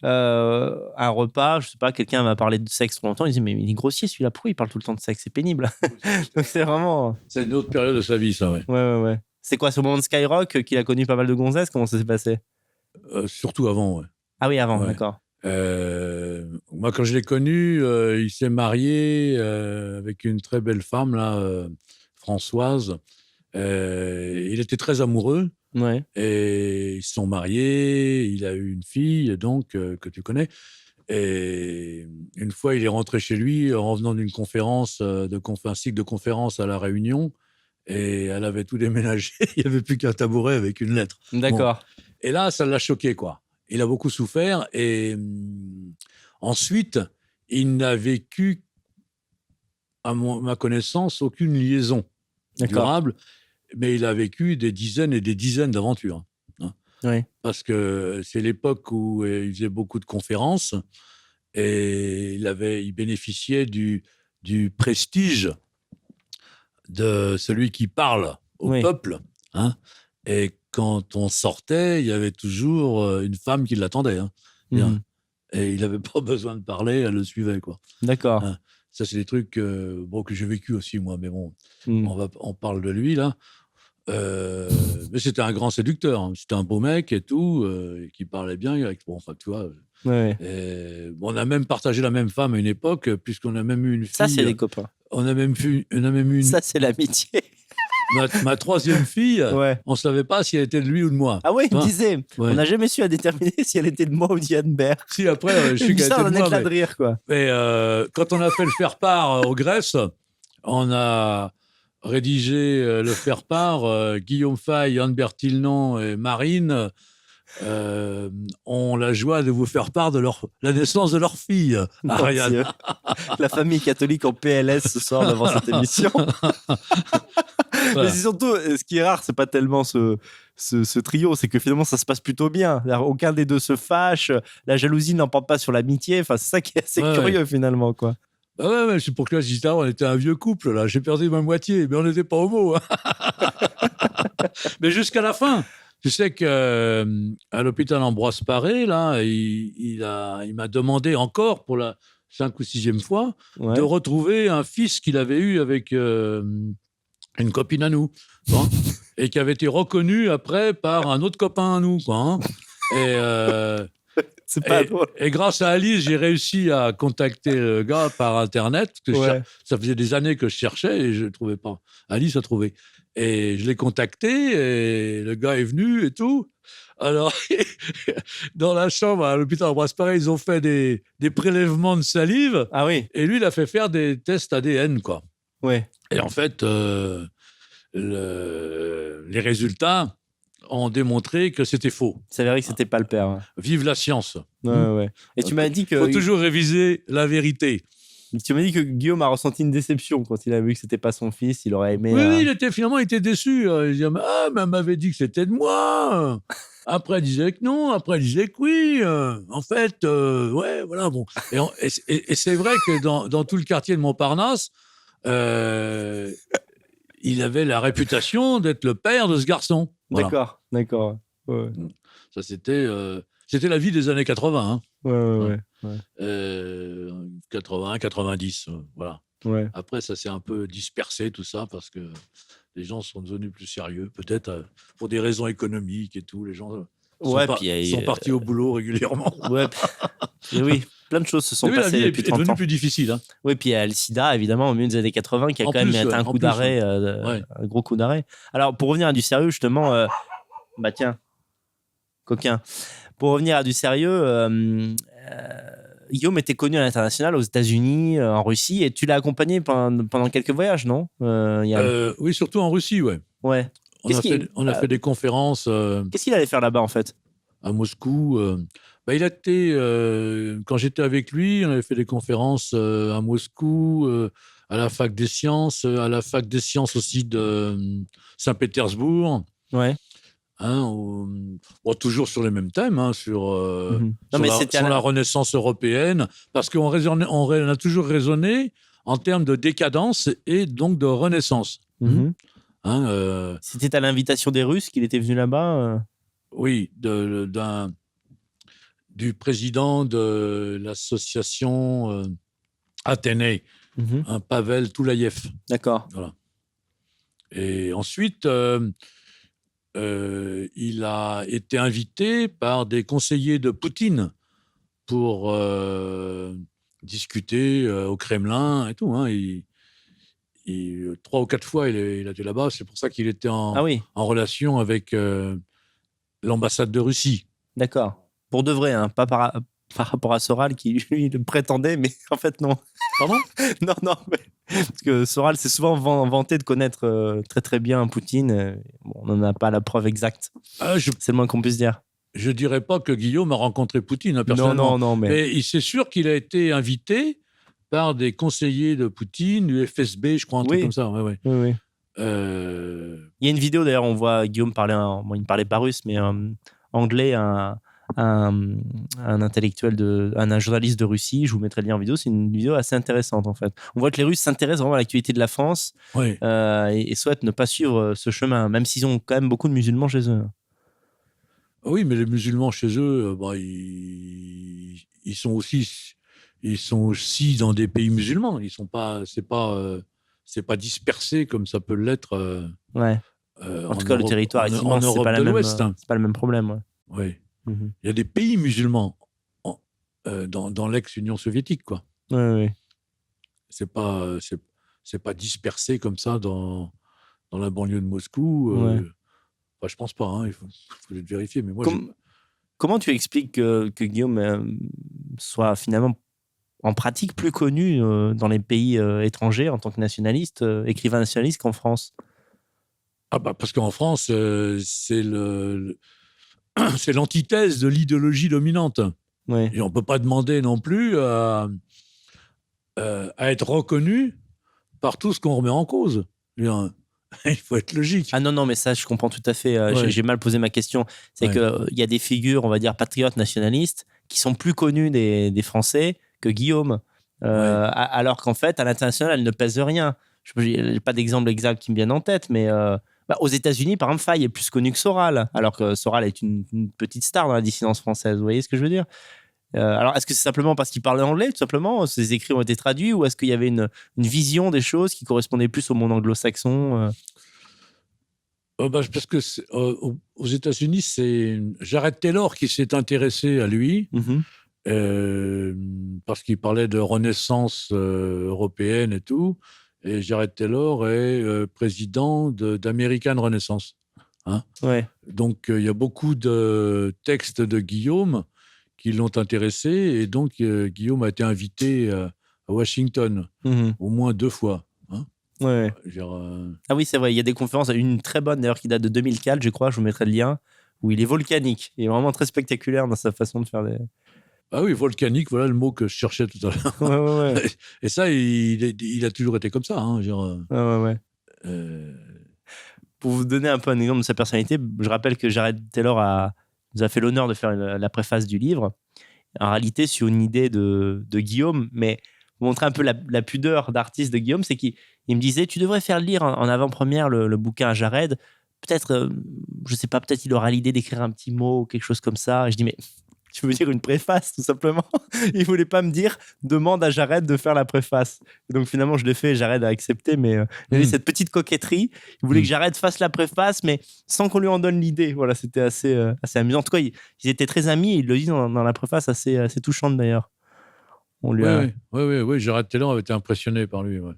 Un repas, je sais pas, quelqu'un m'a parlé de sexe trop longtemps, il disait, mais il est grossier celui-là, pourquoi il parle tout le temps de sexe? C'est pénible. Donc c'est vraiment. C'est une autre période de sa vie, ça, ouais. Ouais. C'est quoi, ce moment de Skyrock qu'il a connu pas mal de gonzesses? Comment ça s'est passé? Surtout avant, ouais. Ah oui, avant, Ouais. d'accord. Moi, quand je l'ai connu, il s'est marié avec une très belle femme, là, Françoise. Il était très amoureux. Ouais. Et ils se sont mariés. Il a eu une fille, donc, que tu connais. Et une fois, il est rentré chez lui en revenant d'une conférence, un cycle de conférences à La Réunion. Et elle avait tout déménagé. Il n'y avait plus qu'un tabouret avec une lettre. D'accord. Bon. Et là, ça l'a choqué, quoi. Il a beaucoup souffert et ensuite, il n'a vécu, à ma connaissance, aucune liaison durable, mais il a vécu des dizaines et des dizaines d'aventures. Hein. Oui. Parce que c'est l'époque où il faisait beaucoup de conférences et il bénéficiait du prestige de celui qui parle au peuple. Hein. Et quand on sortait, il y avait toujours une femme qui l'attendait. Hein. Et il n'avait pas besoin de parler, elle le suivait, quoi. D'accord. Hein. Ça, c'est des trucs que j'ai vécu aussi, moi. Mais bon, on parle de lui, là. Mais c'était un grand séducteur. Hein. C'était un beau mec et tout, qui parlait bien. Bon, enfin, tu vois. On a même partagé la même femme à une époque, puisqu'on a même eu une fille. Ça, c'est des copains. On a même eu une... Ça, c'est l'amitié. ma troisième fille, Ouais. on ne savait pas si elle était de lui ou de moi. Ah ouais, il me Hein disait, Ouais. on n'a jamais su à déterminer si elle était de moi ou d'Yann Baird. Si, après, je sais Il me qu'elle sort était un de moi. éclat de rire, quoi. Mais quand on a fait le faire-part aux Grèce, on a rédigé le faire-part, Guillaume Fay, Anne Bertillon et Marine ont la joie de vous faire part de la naissance de leur fille, Mon Ariane. Dieu. La famille catholique en PLS ce soir devant cette émission. Voilà. Mais c'est surtout, ce qui est rare, c'est pas tellement ce trio, c'est que finalement ça se passe plutôt bien. C'est-à-dire, aucun des deux se fâche, la jalousie n'emporte pas sur l'amitié. Enfin, c'est ça qui est assez Ouais, curieux finalement, quoi. Ah ouais, c'est pour que là, je disais, on était un vieux couple, là. J'ai perdu ma moitié, mais on n'était pas homo. Hein. Mais jusqu'à la fin. Tu sais qu'à l'hôpital Ambroise Paré, là, il m'a demandé encore pour la 5e ou 6e fois Ouais. de retrouver un fils qu'il avait eu avec une copine à nous, quoi, et qui avait été reconnu après par un autre copain à nous, quoi, hein. C'est pas drôle. Et grâce à Alice, j'ai réussi à contacter le gars par Internet. Parce que Ouais. ça faisait des années que je cherchais et je ne trouvais pas. Alice a trouvé. Et je l'ai contacté et le gars est venu et tout. Alors, dans la chambre à l'hôpital Ambroise Paré, ils ont fait des prélèvements de salive. Ah oui, Et lui, il a fait faire des tests ADN, quoi. ouais. Et en fait, les résultats ont démontré que c'était faux. C'est vrai que c'était pas le père. Ouais. Vive la science. Ouais. Et tu m'as dit Il faut que toujours réviser la vérité. tu m'as dit que Guillaume a ressenti une déception quand il a vu que c'était pas son fils. Il aurait aimé. Oui, il était déçu. Il disait, mais elle m'avait dit que c'était de moi. Après, elle disait que non. Après, elle disait que oui. En fait, ouais, voilà, bon. Et c'est vrai que dans tout le quartier de Montparnasse, il avait la réputation d'être le père de ce garçon. Voilà. D'accord. Ouais. Ça, c'était la vie des années 80. Hein. Ouais. 80, 90, voilà. Ouais. Après, ça s'est un peu dispersé, tout ça, parce que les gens sont devenus plus sérieux, peut-être pour des raisons économiques et tout. Les gens Ouais, sont partis au boulot régulièrement. Ouais. Et oui, plein de choses se sont Oui, la passées vie depuis est 30 devenue ans. plus difficile. Hein. Oui, puis il y a le sida, évidemment, au milieu des années 80, qui a En quand même plus, été un ouais, coup d'arrêt, ouais. un gros coup d'arrêt. Alors, pour revenir à du sérieux, justement, bah tiens, coquin. Pour revenir à du sérieux, Guillaume était connu à l'international, aux États-Unis, en Russie, et tu l'as accompagné pendant quelques voyages, non Yann Oui, surtout en Russie, ouais. Ouais. On a fait des conférences Qu'est-ce qu'il allait faire là-bas, en fait? à Moscou. Il a été, quand j'étais avec lui, on avait fait des conférences à Moscou, à la fac des sciences, à la fac des sciences aussi de Saint-Pétersbourg. Ouais. Hein, toujours sur les mêmes thèmes, hein, sur la Renaissance européenne, parce qu'on a toujours raisonné en termes de décadence et donc de Renaissance. Hein, C'était à l'invitation des Russes qu'il était venu là-bas Oui, du président de l'association Athénée, Pavel Toulaïev. D'accord. Voilà. Et ensuite, il a été invité par des conseillers de Poutine pour discuter au Kremlin et tout. Hein. 3 ou 4 fois, il a été là-bas. C'est pour ça qu'il était en relation avec l'ambassade de Russie. D'accord. Pour de vrai, hein, pas par rapport à Soral qui, lui, le prétendait, mais en fait, non. Pardon ? Non. Parce que Soral s'est souvent vanté de connaître très très bien Poutine. Bon, on n'en a pas la preuve exacte. C'est le moins qu'on puisse dire. Je ne dirais pas que Guillaume a rencontré Poutine, hein, personnellement. Non, mais c'est sûr qu'il a été invité par des conseillers de Poutine, du FSB, je crois, un truc comme ça. Ouais. Oui. Il y a une vidéo, d'ailleurs, on voit Guillaume parler, il ne parlait pas russe, mais anglais, un intellectuel, un journaliste de Russie. Je vous mettrai le lien en vidéo. C'est une vidéo assez intéressante, en fait. On voit que les Russes s'intéressent vraiment à l'actualité de la France et souhaitent ne pas suivre ce chemin, même s'ils ont quand même beaucoup de musulmans chez eux. Oui, mais les musulmans chez eux, ils sont aussi dans des pays musulmans. Ils sont pas, c'est pas dispersé comme ça peut l'être. En tout cas, le territoire est immense. En Europe de l'Ouest. C'est pas le même problème. Oui. Il y a des pays musulmans dans l'ex-Union soviétique, quoi. Oui. C'est pas dispersé comme ça dans dans la banlieue de Moscou. Ouais. Enfin, je pense pas, hein, il faut le vérifier. Mais moi, Comment tu expliques que Guillaume soit finalement en pratique plus connu dans les pays étrangers en tant que nationaliste, écrivain nationaliste qu'en France? parce qu'en France, c'est c'est l'antithèse de l'idéologie dominante. Ouais. Et on ne peut pas demander non plus à être reconnu par tout ce qu'on remet en cause. Il faut être logique. Ah non, mais ça, je comprends tout à fait. Ouais. J'ai mal posé ma question. C'est qu'il y a des figures, on va dire, patriotes nationalistes qui sont plus connues des Français que Guillaume. Alors qu'en fait, à l'international, elle ne pèse rien. Je n'ai pas d'exemple exact qui me vienne en tête, mais aux États-Unis, par exemple, Faye est plus connu que Soral, alors que Soral est une petite star dans la dissidence française. Vous voyez ce que je veux dire? Alors, est-ce que c'est simplement parce qu'il parlait anglais, tout simplement? Ses écrits ont été traduits, ou est-ce qu'il y avait une vision des choses qui correspondait plus au monde anglo-saxon? Parce que aux États-Unis, c'est Jared Taylor qui s'est intéressé à lui, parce qu'il parlait de renaissance européenne et tout. Et Jared Taylor est président d'American Renaissance. Hein. Ouais. Donc, il y a beaucoup de textes de Guillaume qui l'ont intéressé. Et donc, Guillaume a été invité à Washington au moins 2 fois. Hein. Ouais. Ah oui, c'est vrai, il y a des conférences, une très bonne d'ailleurs qui date de 2004, je crois, je vous mettrai le lien, où il est volcanique. Il est vraiment très spectaculaire dans sa façon de faire des... Ah oui, volcanique, voilà le mot que je cherchais tout à l'heure. Ouais. Et ça, il a toujours été comme ça. Hein, Pour vous donner un peu un exemple de sa personnalité, je rappelle que Jared Taylor nous a fait l'honneur de faire la préface du livre, en réalité sur une idée de Guillaume, mais pour montrer un peu la pudeur d'artiste de Guillaume, c'est qu'il me disait, tu devrais faire lire en avant-première le bouquin à Jared, peut-être, je sais pas, peut-être il aura l'idée d'écrire un petit mot ou quelque chose comme ça. Et je dis, mais tu veux dire une préface, tout simplement? Il voulait pas me dire, demande à Jared de faire la préface. Et donc finalement, je l'ai fait, Jared a accepté, mais il y avait cette petite coquetterie. Il voulait que Jared fasse la préface, mais sans qu'on lui en donne l'idée. Voilà, c'était assez amusant. En tout cas, ils étaient très amis, et il le dit dans la préface assez touchante d'ailleurs. Oui, Jared Taylor avait été impressionné par lui. Ouais.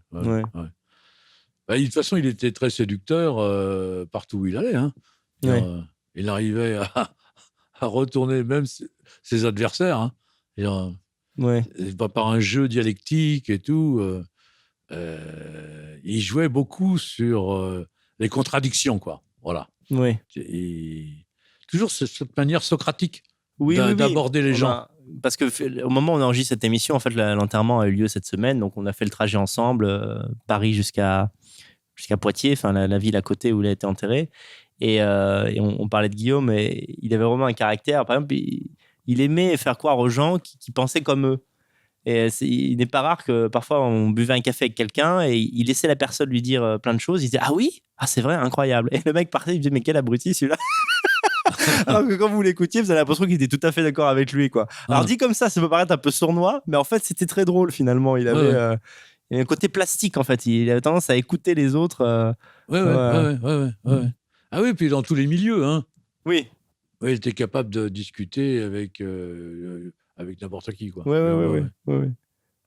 De toute façon, il était très séducteur partout où il allait. Hein. Il arrivait à retourner même ses adversaires. Hein. Par un jeu dialectique et tout. Il jouait beaucoup sur les contradictions, quoi. Voilà. Toujours cette manière socratique d'aborder les gens. Parce qu'au moment où on enregistre cette émission, en fait, l'enterrement a eu lieu cette semaine. Donc, on a fait le trajet ensemble, Paris jusqu'à Poitiers, enfin la ville à côté où il a été enterré. Et on parlait de Guillaume, et il avait vraiment un caractère. Par exemple, il aimait faire croire aux gens qui pensaient comme eux. Et il n'est pas rare que parfois on buvait un café avec quelqu'un et il laissait la personne lui dire plein de choses. Il disait, ah oui, c'est vrai, incroyable. Et le mec partait, il disait, mais quel abruti celui-là. Alors que quand vous l'écoutiez, vous avez l'impression qu'il était tout à fait d'accord avec lui, quoi. Alors dit comme ça peut paraître un peu sournois, mais en fait c'était très drôle finalement. Il avait un côté plastique, en fait. Il avait tendance à écouter les autres. Ah oui, puis dans tous les milieux. Hein. Oui. Il était capable de discuter avec n'importe qui, quoi.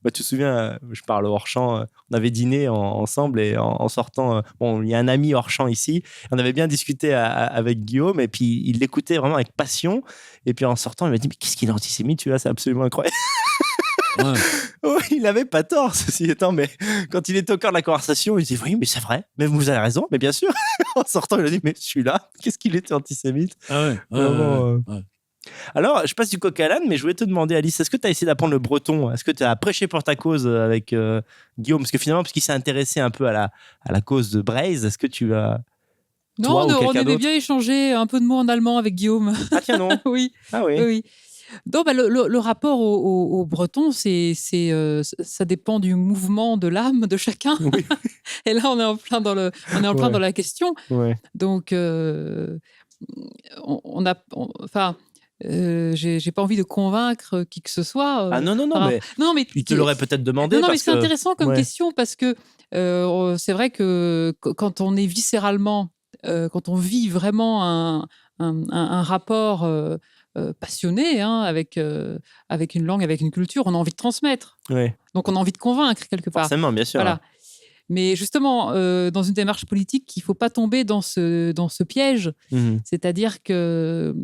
Bah, tu te souviens, je parle hors champ, on avait dîné ensemble, et en sortant, il y a un ami hors champ ici, on avait bien discuté avec Guillaume, et puis il l'écoutait vraiment avec passion, et puis en sortant il m'a dit, mais qu'est-ce qu'il est antisémite celui-là, c'est absolument incroyable. Il n'avait pas tort, ceci étant, mais quand il était au cœur de la conversation, il disait, oui, mais c'est vrai, mais vous avez raison, mais bien sûr. En sortant, il a dit, mais celui-là, qu'est-ce qu'il était antisémite. Alors, je passe du coq à l'âne, mais je voulais te demander, Alice, est-ce que tu as essayé d'apprendre le breton? Est-ce que tu as prêché pour ta cause avec Guillaume? Parce que finalement, parce qu'il s'est intéressé un peu à la cause de Braise, est-ce que tu as... Non, on avait bien échangé un peu de mots en allemand avec Guillaume. Ah tiens, non. Oui. Ah oui. Donc, le rapport au breton, ça dépend du mouvement de l'âme de chacun. Oui. Et là, on est en plein dans la question. Donc, j'ai pas envie de convaincre qui que ce soit. Non, mais il te l'aurait peut-être demandé. Non, mais c'est intéressant comme question, parce que c'est vrai que quand on est viscéralement, quand on vit vraiment un rapport passionné avec une langue, avec une culture, on a envie de transmettre. Donc on a envie de convaincre quelque part. Forcément, bien sûr. Voilà. Mais justement, dans une démarche politique, il ne faut pas tomber dans ce piège. C'est-à-dire que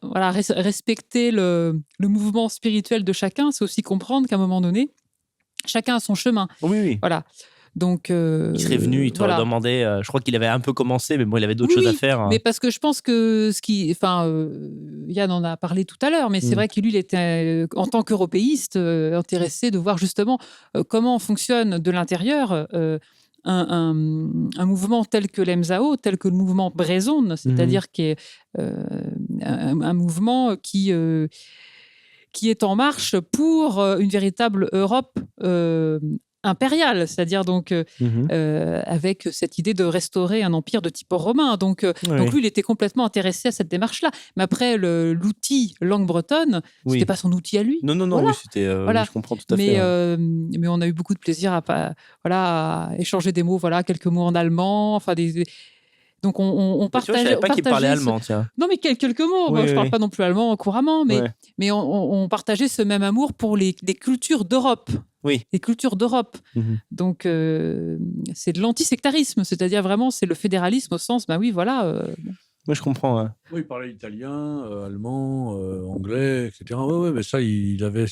voilà, respecter le mouvement spirituel de chacun, c'est aussi comprendre qu'à un moment donné, chacun a son chemin. Oui. Voilà. Donc, il serait venu, il t'aurait demandé. Je crois qu'il avait un peu commencé, mais bon, il avait d'autres choses à faire. Mais parce que je pense que Yann en a parlé tout à l'heure, mais c'est vrai que lui, il était, en tant qu'européiste, intéressé de voir justement comment fonctionne de l'intérieur un mouvement tel que l'EMSAO, tel que le mouvement Brézone, c'est-à-dire qui est un mouvement qui est en marche pour une véritable Europe impériale, c'est-à-dire donc avec cette idée de restaurer un empire de type romain. Donc lui, il était complètement intéressé à cette démarche-là. Mais après, l'outil langue bretonne, c'était pas son outil à lui. Non, voilà. Oui, c'était. Voilà. Je comprends tout à fait. Mais on a eu beaucoup de plaisir à échanger des mots, quelques mots en allemand, donc on partageait. Je savais pas qu'il parlait allemand, tiens. Non, mais quelques mots. Je parle pas non plus allemand couramment, mais on partageait ce même amour pour les cultures d'Europe. Oui. Les cultures d'Europe. Donc c'est de l'antisectarisme, c'est-à-dire vraiment c'est le fédéralisme au sens, Moi, je comprends. Oui, il parlait italien, allemand, anglais, etc. Ouais, mais ça, il avait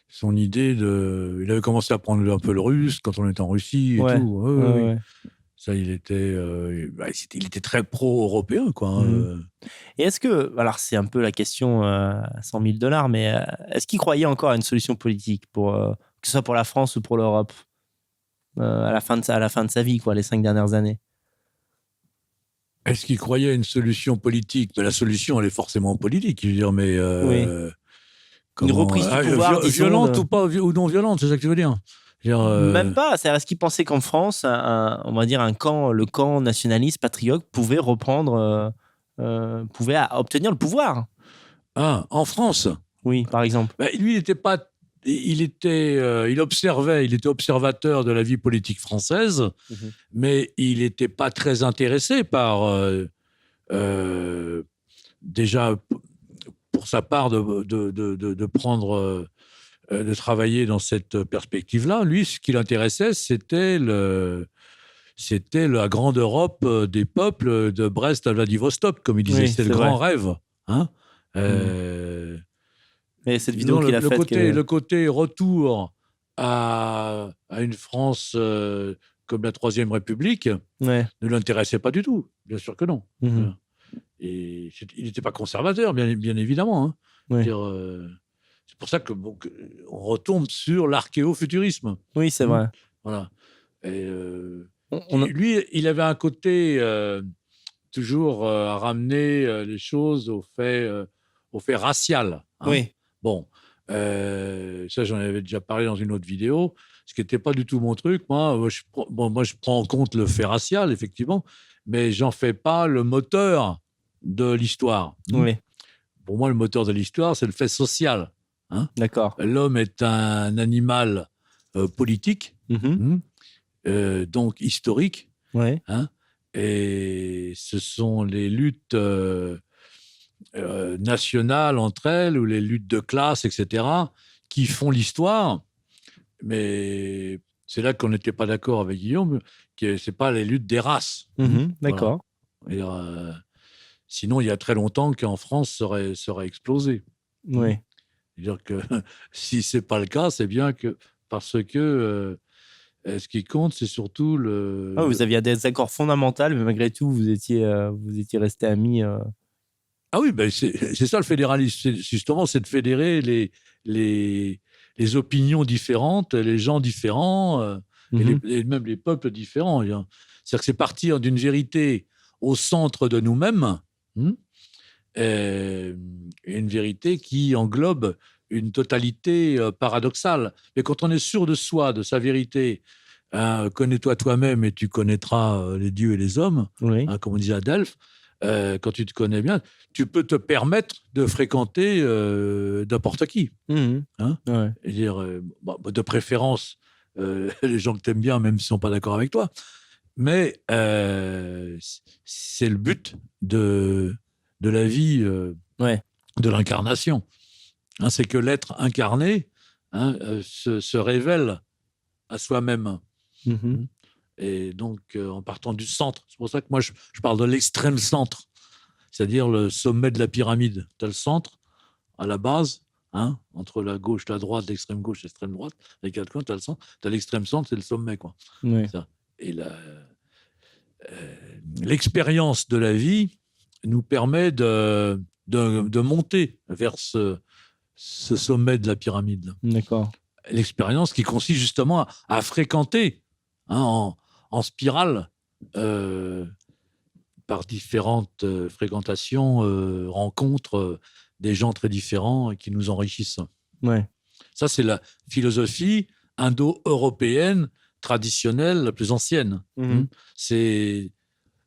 son idée de. Il avait commencé à apprendre un peu le russe quand on était en Russie et tout. Oui. Ça, il était très pro-européen, quoi. Et est-ce que, alors c'est un peu la question à $100 000, mais est-ce qu'il croyait encore à une solution politique que ce soit pour la France ou pour l'Europe à la fin de sa vie, quoi, les 5 dernières années? Est-ce qu'il croyait à une solution politique? Mais la solution, elle est forcément politique. Je veux dire, mais une reprise du pouvoir, violente ou non violente, c'est ça que tu veux dire? Même pas. Est-ce qu'il pensait qu'en France, on va dire le camp nationaliste patriote pouvait reprendre, pouvait obtenir le pouvoir? En France? Oui, par exemple. Lui, il était pas. Il était observateur de la vie politique française, mais il n'était pas très intéressé par déjà pour sa part de prendre. De travailler dans cette perspective-là. Lui, ce qui l'intéressait, c'était la grande Europe des peuples de Brest à Vladivostok, comme il disait. Oui, c'était le grand rêve. Et cette vidéo qu'il a faite... Le côté retour à une France comme la Troisième République ne l'intéressait pas du tout. Bien sûr que non. Et il n'était pas conservateur, bien évidemment. C'est pour ça qu'on retombe sur l'archéofuturisme. Oui, c'est vrai. Voilà. Et lui, il avait un côté toujours à ramener les choses au fait racial. Oui. Bon, ça, j'en avais déjà parlé dans une autre vidéo, ce qui n'était pas du tout mon truc. Moi, je prends en compte le fait racial, effectivement, mais j'en fais pas le moteur de l'histoire. Oui. Pour moi, le moteur de l'histoire, c'est le fait social. D'accord. L'homme est un animal politique, donc historique. Ouais. Et ce sont les luttes nationales entre elles, ou les luttes de classe, etc., qui font l'histoire. Mais c'est là qu'on n'était pas d'accord avec Guillaume, que ce n'est pas les luttes des races. D'accord. Voilà. Sinon, il y a très longtemps qu'en France, ça aurait explosé. Oui. C'est-à-dire que si ce n'est pas le cas, c'est bien parce que ce qui compte, c'est surtout le... vous aviez des accords fondamentaux, mais malgré tout, vous étiez restés amis. Ah oui, c'est ça le fédéralisme. Justement, c'est de fédérer les opinions différentes, les gens différents, et même les peuples différents. C'est-à-dire que c'est partir d'une vérité au centre de nous-mêmes, et une vérité qui englobe une totalité paradoxale. Mais quand on est sûr de soi, de sa vérité, connais-toi toi-même et tu connaîtras les dieux et les hommes, comme on disait à Delphes, quand tu te connais bien, tu peux te permettre de fréquenter n'importe qui. Dire, de préférence, les gens que tu aimes bien, même s'ils ne sont pas d'accord avec toi. Mais c'est le but de la vie, de l'incarnation. C'est que l'être incarné se révèle à soi-même. Mhm. Et donc, en partant du centre, c'est pour ça que moi, je parle de l'extrême centre, c'est-à-dire le sommet de la pyramide. Tu as le centre, à la base, hein, entre la gauche, la droite, l'extrême gauche, l'extrême droite, les quatre coins, tu as le centre. Tu as l'extrême centre, c'est le sommet, quoi. Ouais. Ça. Et l'expérience de la vie nous permet de monter vers ce sommet de la pyramide. D'accord. L'expérience qui consiste justement à fréquenter, hein, en spirale, par différentes fréquentations, rencontres, des gens très différents et qui nous enrichissent. Ouais. Ça, c'est la philosophie indo-européenne traditionnelle la plus ancienne. Mhm. C'est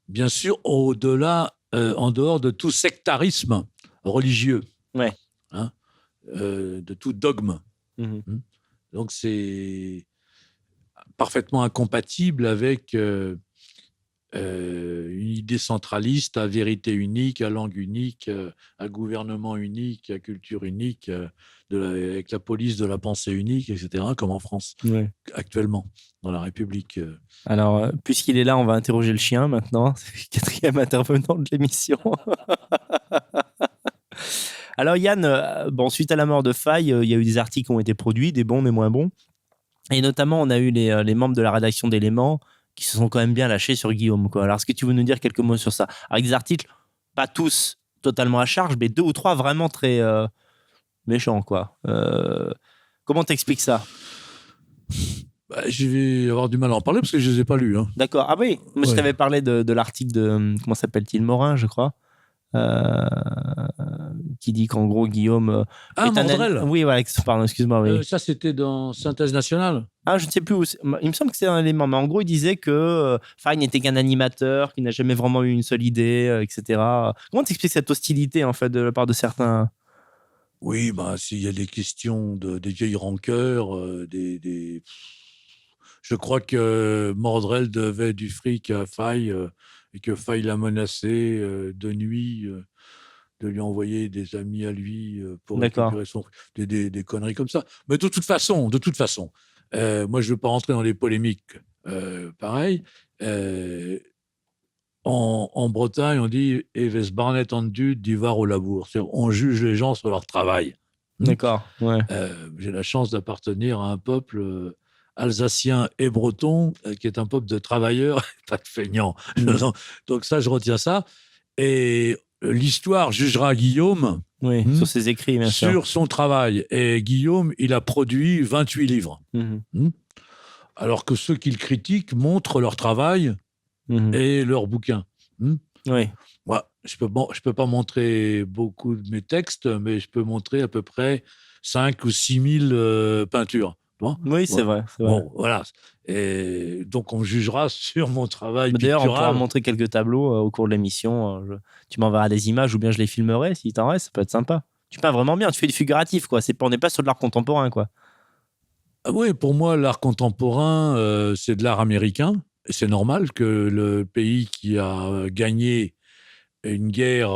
bien sûr au-delà, en dehors de tout sectarisme religieux, Ouais. hein, de tout dogme. Mhm. Donc, c'est parfaitement incompatible avec une idée centraliste à vérité unique, à langue unique, à gouvernement unique, à culture unique, avec la police de la pensée unique, etc., comme en France, Ouais. actuellement, dans la République. Alors, puisqu'il est là, on va interroger le chien maintenant. C'est le quatrième intervenant de l'émission. Alors, Yann, bon, suite à la mort de Faye, il y a eu des articles qui ont été produits, des bons, des moins bons. Et notamment, on a eu les membres de la rédaction d'Éléments qui se sont quand même bien lâchés sur Guillaume, quoi. Alors, est-ce que tu veux nous dire quelques mots sur ça? Avec des articles, pas tous totalement à charge, mais 2 ou 3 vraiment très méchants, quoi. Comment t'expliques ça? Je vais avoir du mal à en parler parce que je ne les ai pas lus. Hein. D'accord. Ah oui, moi je Ouais. t'avais parlé de l'article de, comment s'appelle-t-il, Morin, je crois, qui dit qu'en gros, Guillaume Ah, est un... Mandrel. Oui, voilà, pardon, excuse-moi. Oui. Ça, c'était dans Synthèse nationale. Ah, je ne sais plus où. Il me semble que c'est un élément, mais en gros, il disait que Faye n'était qu'un animateur, qu'il n'a jamais vraiment eu une seule idée, etc. Comment t'expliques cette hostilité, en fait, de la part de certains? Oui, bah, s'il y a des questions des vieilles rancœurs, je crois que Mordrel devait du fric à Faye et que Faye l'a menacé de nuit de lui envoyer des amis à lui pour récupérer son des conneries comme ça. Mais de toute façon, moi, je ne veux pas rentrer dans les polémiques. Pareil. En Bretagne, on dit « Eves Barnet en Dude, divar au labour ». On juge les gens sur leur travail. D'accord, ouais. J'ai la chance d'appartenir à un peuple alsacien et breton, qui est un peuple de travailleurs, pas de feignants. Donc ça, je retiens ça. Et l'histoire jugera Guillaume sur ses écrits, bien sûr. Sur son travail. Et Guillaume, il a produit 28 livres. Alors que ceux qui le critiquent montrent leur travail et leurs bouquins. Oui. Ouais, je peux pas montrer beaucoup de mes textes, mais je peux montrer à peu près 5 ou 6 000 peintures. Bon, oui, c'est vrai. Bon, voilà. Et donc, on jugera sur mon travail D'ailleurs, pictural. on pourra montrer quelques tableaux au cours de l'émission. Tu m'enverras des images ou bien je les filmerai si t'en restes. Ça peut être sympa. Tu peins vraiment bien. Tu fais du figuratif, quoi. On n'est pas sur de l'art contemporain, quoi. Ah oui, pour moi, l'art contemporain, c'est de l'art américain. Et c'est normal que le pays qui a gagné une guerre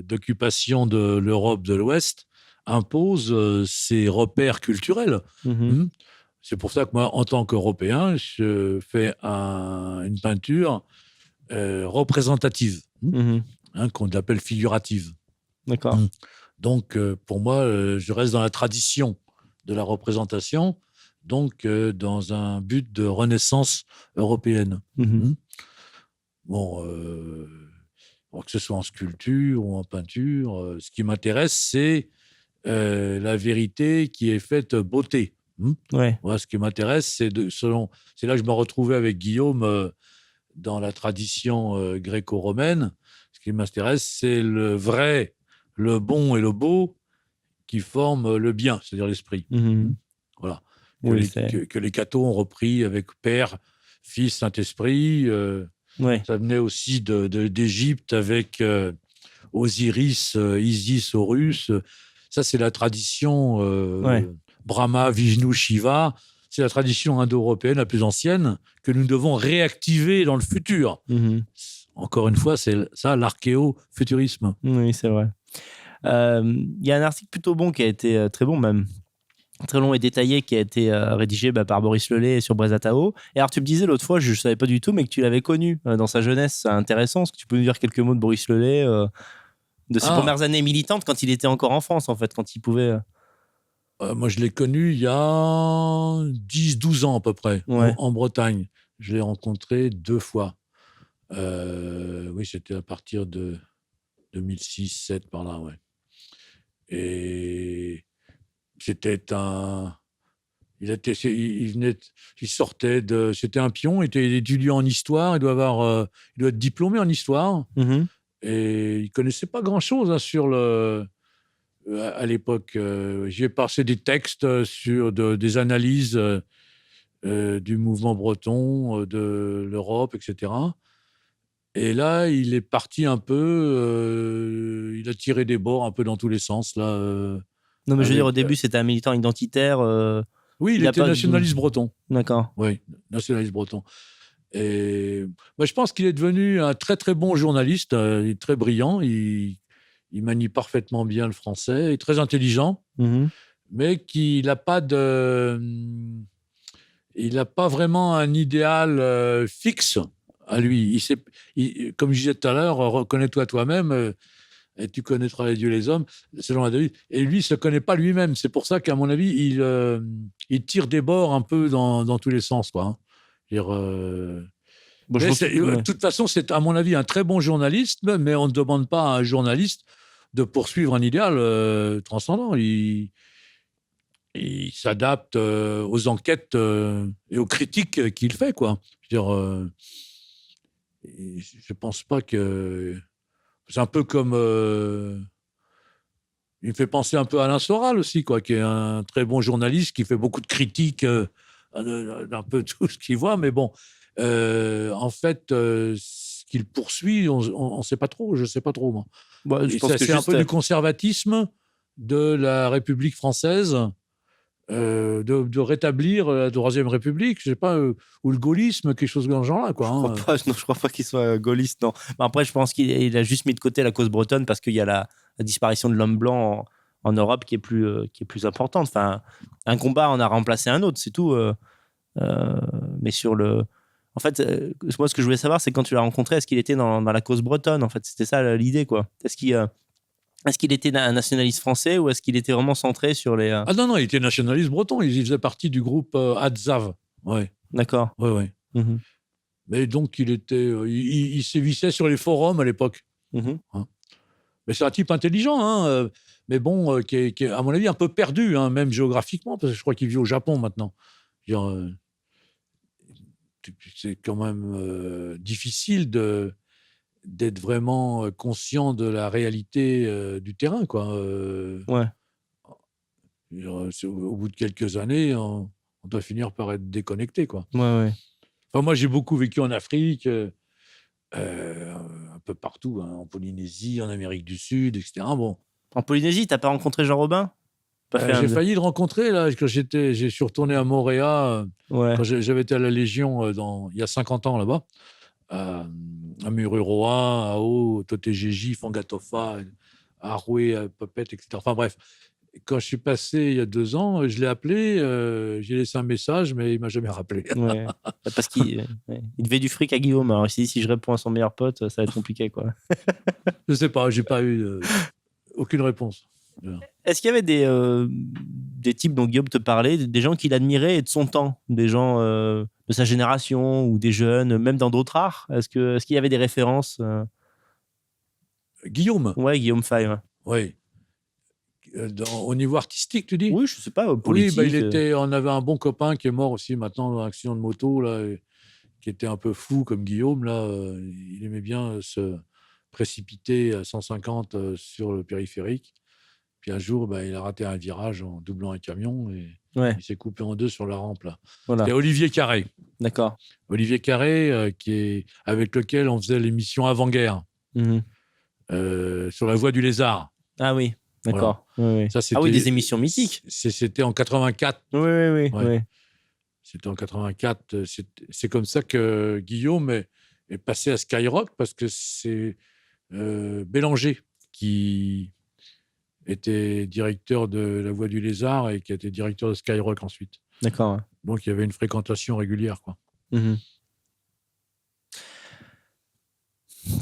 d'occupation de l'Europe de l'Ouest impose ses repères culturels. C'est pour ça que moi, en tant qu'Européen, je fais une peinture représentative, qu'on appelle figurative. D'accord. Donc, pour moi, je reste dans la tradition de la représentation, donc dans un but de renaissance européenne. Bon, que ce soit en sculpture ou en peinture, ce qui m'intéresse, c'est la vérité qui est faite beauté. Ouais. Voilà, ce qui m'intéresse, c'est là que je me retrouvais avec Guillaume dans la tradition gréco-romaine. Ce qui m'intéresse, c'est le vrai, le bon et le beau qui forment le bien, c'est-à-dire l'esprit. Voilà. Que les cathos ont repris avec Père, Fils, Saint-Esprit. Ça venait aussi d'Égypte avec Osiris, Isis, Horus. Ça, c'est la tradition Brahma, Vishnu, Shiva. C'est la tradition indo-européenne la plus ancienne que nous devons réactiver dans le futur. Encore une fois, c'est ça l'archéo-futurisme. Oui, c'est vrai. Il y a un article plutôt bon qui a été très bon même, très long et détaillé qui a été rédigé par Boris Lelay sur Blaise Attao. Et alors, tu me disais l'autre fois, je ne savais pas du tout, mais que tu l'avais connu dans sa jeunesse. C'est intéressant. Est-ce que tu peux nous dire quelques mots de Boris Lelay, de ses premières années militantes, quand il était encore en France, en fait, quand il pouvait... Moi, je l'ai connu il y a 10-12 ans à peu près, Ouais. en Bretagne. Je l'ai rencontré 2 fois. Oui, c'était à partir de 2006-2007, par là, ouais. Et c'était un... il sortait de... C'était un pion, il était étudiant en histoire, il doit être diplômé en histoire. Mhm. Et il connaissait pas grand-chose sur le... À l'époque, j'ai passé des textes sur des analyses du mouvement breton, de l'Europe, etc. Et là, il est parti un peu, il a tiré des bords un peu dans tous les sens. Là, Non, mais je veux dire, au avec, début, c'était un militant identitaire. oui, il a était pas... nationaliste breton. D'accord. Oui, nationaliste breton. Et moi, je pense qu'il est devenu un très, très bon journaliste. Il est très brillant. Il manie parfaitement bien le français. Il est très intelligent, Mhm. mais qu'il n'a pas de... Il n'a pas vraiment un idéal fixe à lui. Comme je disais tout à l'heure, reconnais-toi toi-même et tu connaîtras les dieux et les hommes, selon la devise. Et lui, il ne se connaît pas lui-même. C'est pour ça qu'à mon avis, il tire des bords un peu dans tous les sens, quoi, hein. Bon, je Mais pense que... de toute façon, c'est à mon avis un très bon journaliste, mais on ne demande pas à un journaliste de poursuivre un idéal transcendant. Il s'adapte aux enquêtes et aux critiques qu'il fait, quoi. Je veux dire, je pense pas que... C'est un peu comme... il me fait penser un peu à Alain Soral aussi, quoi, qui est un très bon journaliste, qui fait beaucoup de critiques d'un peu tout ce qu'il voit. Mais bon, en fait, ce qu'il poursuit, on ne sait pas trop. Je ne sais pas trop, moi. Bon, je pense que C'est un peu du conservatisme de la République française, de rétablir la Troisième République, je sais pas, ou le gaullisme, quelque chose dans ce genre-là, quoi. Je crois pas qu'il soit gaulliste, non. Mais après, je pense qu'il a juste mis de côté la cause bretonne parce qu'il y a la disparition de l'homme blanc en Europe qui est plus importante. Enfin, un combat en a remplacé un autre, c'est tout. Mais sur le... En fait, moi, ce que je voulais savoir, c'est quand tu l'as rencontré, est-ce qu'il était dans la cause bretonne? En fait, c'était ça l'idée, quoi. Est-ce qu'il était un nationaliste français ou est-ce qu'il était vraiment centré sur les... Ah non, il était nationaliste breton. Il faisait partie du groupe Hadzav. Ouais. D'accord. Ouais. Mhm. Mais donc, il sévissait sur les forums à l'époque. Mhm. Hein. Mais c'est un type intelligent, hein, mais bon, qui est, à mon avis, un peu perdu, hein, même géographiquement, parce que je crois qu'il vit au Japon maintenant. C'est quand même difficile d'être vraiment conscient de la réalité du terrain, quoi. Ouais. Au bout de quelques années, on doit finir par être déconnecté, quoi. Ouais. Enfin, moi, j'ai beaucoup vécu en Afrique, un peu partout, hein, en Polynésie, en Amérique du Sud, etc. Bon. En Polynésie, t'as pas rencontré Jean Robin? J'ai failli le rencontrer là, quand je suis retourné à Montréal, Ouais. quand j'avais été à la Légion il y a 50 ans là-bas, à Mururoa, à O, Totejeji, Fangatofa, à Aroué, à Popet, etc. Enfin bref, quand je suis passé il y a 2 ans, je l'ai appelé, j'ai laissé un message, mais il m'a jamais rappelé. Ouais. Parce qu'il devait du fric à Guillaume. Alors si je réponds à son meilleur pote, ça va être compliqué, quoi. Je sais pas, j'ai pas eu aucune réponse. Est-ce qu'il y avait des types dont Guillaume te parlait, des gens qu'il admirait et de son temps, des gens de sa génération ou des jeunes, même dans d'autres arts? Est-ce qu'il y avait des références Guillaume? Ouais, Guillaume Fay. Ouais. Oui. Au niveau artistique, tu dis? Oui, je sais pas, Oui, politique. on avait un bon copain qui est mort aussi maintenant dans un accident de moto, là, qui était un peu fou comme Guillaume. Là, il aimait bien se précipiter à 150 sur le périphérique. Puis un jour, il a raté un virage en doublant un camion et Ouais, il s'est coupé en deux sur la rampe. Là. voilà. C'était Olivier Carré. D'accord. Olivier Carré, avec lequel on faisait l'émission Avant-guerre Mhm. sur la voie du lézard. Ah oui, d'accord. Voilà. Oui. Ça, Ah oui, des émissions mythiques. C'était en 84. Oui. Ouais. Oui. C'était en 84. C'est comme ça que Guillaume est passé à Skyrock parce que c'est Bélanger qui était directeur de La Voix du Lézard et qui a été directeur de Skyrock ensuite. D'accord. Donc, il y avait une fréquentation régulière, quoi. Mhm.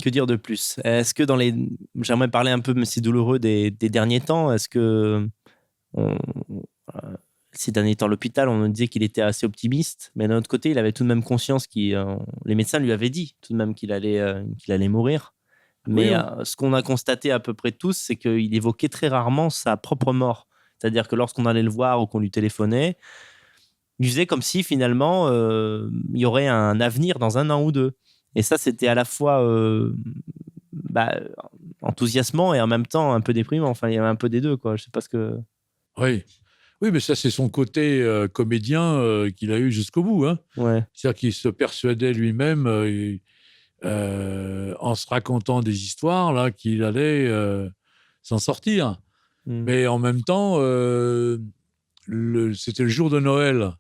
Que dire de plus? Est-ce que j'aimerais parler un peu, mais c'est douloureux, des derniers temps. Est-ce que on- euh, ces derniers temps, à l'hôpital, on nous disait qu'il était assez optimiste, mais d'un autre côté, il avait tout de même conscience les médecins lui avaient dit tout de même qu'il allait mourir. Mais Oui, ce qu'on a constaté à peu près tous, c'est qu'il évoquait très rarement sa propre mort. C'est-à-dire que lorsqu'on allait le voir ou qu'on lui téléphonait, il faisait comme si finalement il y aurait un avenir dans 1 an ou 2. Et ça, c'était à la fois bah, enthousiasmant et en même temps un peu déprimant. Enfin, il y avait un peu des deux, quoi. Je sais pas ce que. oui. Oui, mais ça, c'est son côté comédien qu'il a eu jusqu'au bout, hein. Ouais. C'est-à-dire qu'il se persuadait lui-même, en se racontant des histoires, là, qu'il allait s'en sortir. Mm. Mais en même temps, c'était le jour de Noël,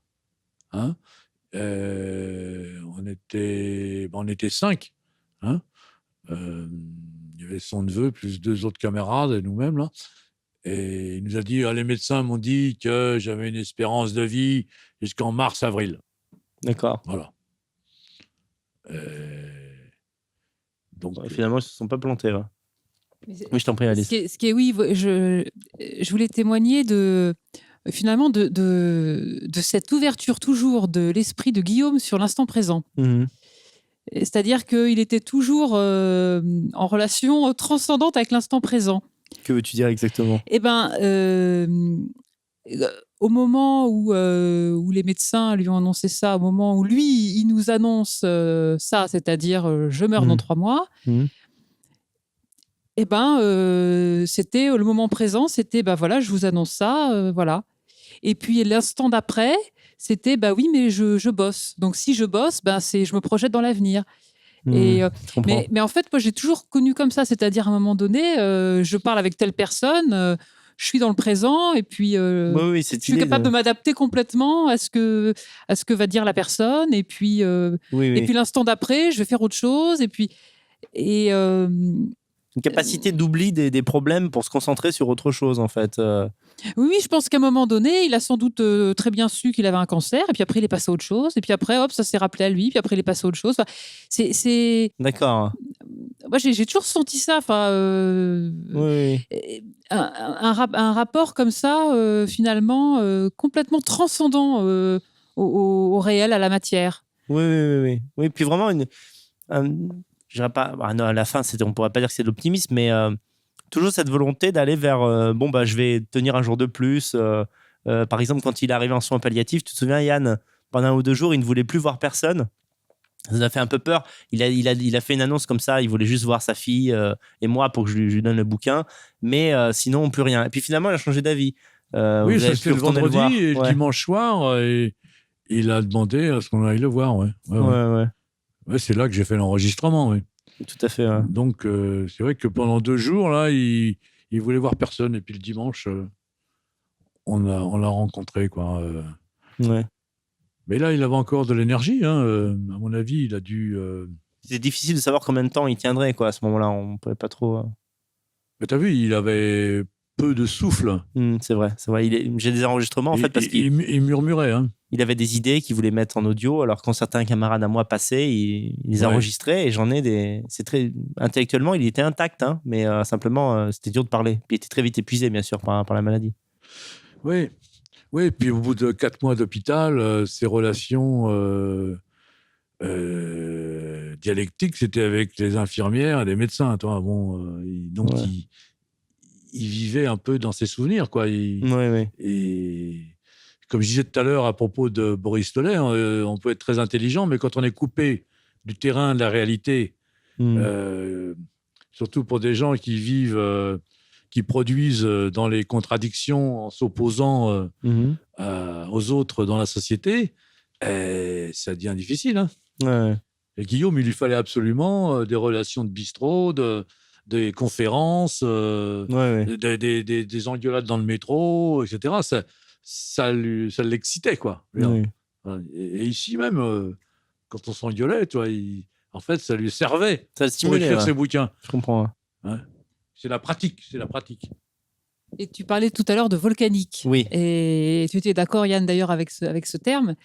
hein. On était 5, hein. Il y avait son neveu plus 2 autres camarades et nous-mêmes, là. Et il nous a dit, les médecins m'ont dit que j'avais une espérance de vie jusqu'en mars-avril. D'accord. Voilà. Euh, donc, Et finalement, ils se sont pas plantés. Ouais. Oui, je t'en prie, Alice. Oui, je voulais témoigner finalement de cette ouverture toujours de l'esprit de Guillaume sur l'instant présent. Mhm. C'est-à-dire qu'il était toujours en relation transcendante avec l'instant présent. Que veux-tu dire exactement? Eh ben, au moment où les médecins lui ont annoncé ça, au moment où lui, il nous annonce ça, c'est-à-dire je meurs dans 3 mois, Mhm. eh ben, c'était le moment présent, c'était bah voilà, je vous annonce ça, voilà. Et puis l'instant d'après, c'était bah oui, mais je bosse. Donc si je bosse, ben je me projette dans l'avenir. Et Je comprends. mais en fait, moi j'ai toujours connu comme ça, c'est-à-dire à un moment donné, je parle avec telle personne, je suis dans le présent et puis Oui, je cette suis idée capable de m'adapter complètement à ce que va dire la personne. Et puis Oui. l'instant d'après, je vais faire autre chose. Et puis et Une capacité d'oubli des problèmes pour se concentrer sur autre chose, en fait. oui, je pense qu'à un moment donné, il a sans doute très bien su qu'il avait un cancer, et puis après, il est passé à autre chose, et puis après, hop, ça s'est rappelé à lui, puis après, il est passé à autre chose. Enfin, D'accord. moi, j'ai toujours senti ça, enfin, Oui. un rapport comme ça, finalement, complètement transcendant au réel, à la matière. Oui. Oui, puis vraiment, je dirais pas, bah, non, à la fin, on pourrait pas dire que c'est de l'optimisme, mais toujours cette volonté d'aller vers bon, bah, je vais tenir un jour de plus. Par exemple, quand il est arrivé en soins palliatifs, tu te souviens, Yann, pendant 1 ou 2 jours, il ne voulait plus voir personne. Ça nous a fait un peu peur. Il a fait une annonce comme ça. Il voulait juste voir sa fille et moi pour que je lui donne le bouquin. Mais sinon, plus rien. Et puis finalement, il a changé d'avis. oui, Vous ça avez c'était pu le retourner le vendredi voir. et le Ouais. dimanche soir, et il a demandé à ce qu'on aille le voir. Ouais. Ouais. Ouais, c'est là que j'ai fait l'enregistrement. Oui. Tout à fait. Ouais. Donc, c'est vrai que pendant 2 jours, là, il voulait voir personne. Et puis le dimanche, on l'a rencontré, quoi. Ouais. Mais là, il avait encore de l'énergie, hein. À mon avis, il a dû. C'était difficile de savoir combien de temps il tiendrait, quoi. À ce moment-là, on ne pouvait pas trop. Mais t'as vu, il avait peu de souffle. C'est vrai. J'ai des enregistrements en fait parce qu'il Il murmurait, hein. avait des idées qu'il voulait mettre en audio, alors quand certains camarades à moi passaient, il les Ouais. enregistrait et j'en ai des. C'est très intellectuellement, il était intact, hein, mais simplement c'était dur de parler. Puis il était très vite épuisé, bien sûr, par la maladie. Oui. Oui, puis au bout de 4 mois d'hôpital, ses relations dialectiques, c'était avec les infirmières et les médecins. Toi. Bon, donc, Ouais. il vivait un peu dans ses souvenirs, quoi. Oui. Et comme je disais tout à l'heure à propos de Boris Tollet, on peut être très intelligent, mais quand on est coupé du terrain de la réalité, surtout pour des gens qui vivent, qui produisent dans les contradictions en s'opposant aux autres dans la société, ça devient difficile, hein. Ouais. Et Guillaume, il lui fallait absolument des relations de bistrot, des conférences, Ouais. des engueulades dans le métro, etc. Ça l'excitait, quoi. Oui. Voilà. Et ici même, quand on s'engueulait, tu vois, en fait, ça lui servait Ça le pour stimulait, écrire ouais. ses bouquins. Je comprends. Ouais. Ouais. C'est la pratique, c'est la pratique. Et tu parlais tout à l'heure de volcanique. Oui. Et tu étais d'accord, Yann, d'ailleurs, avec ce terme.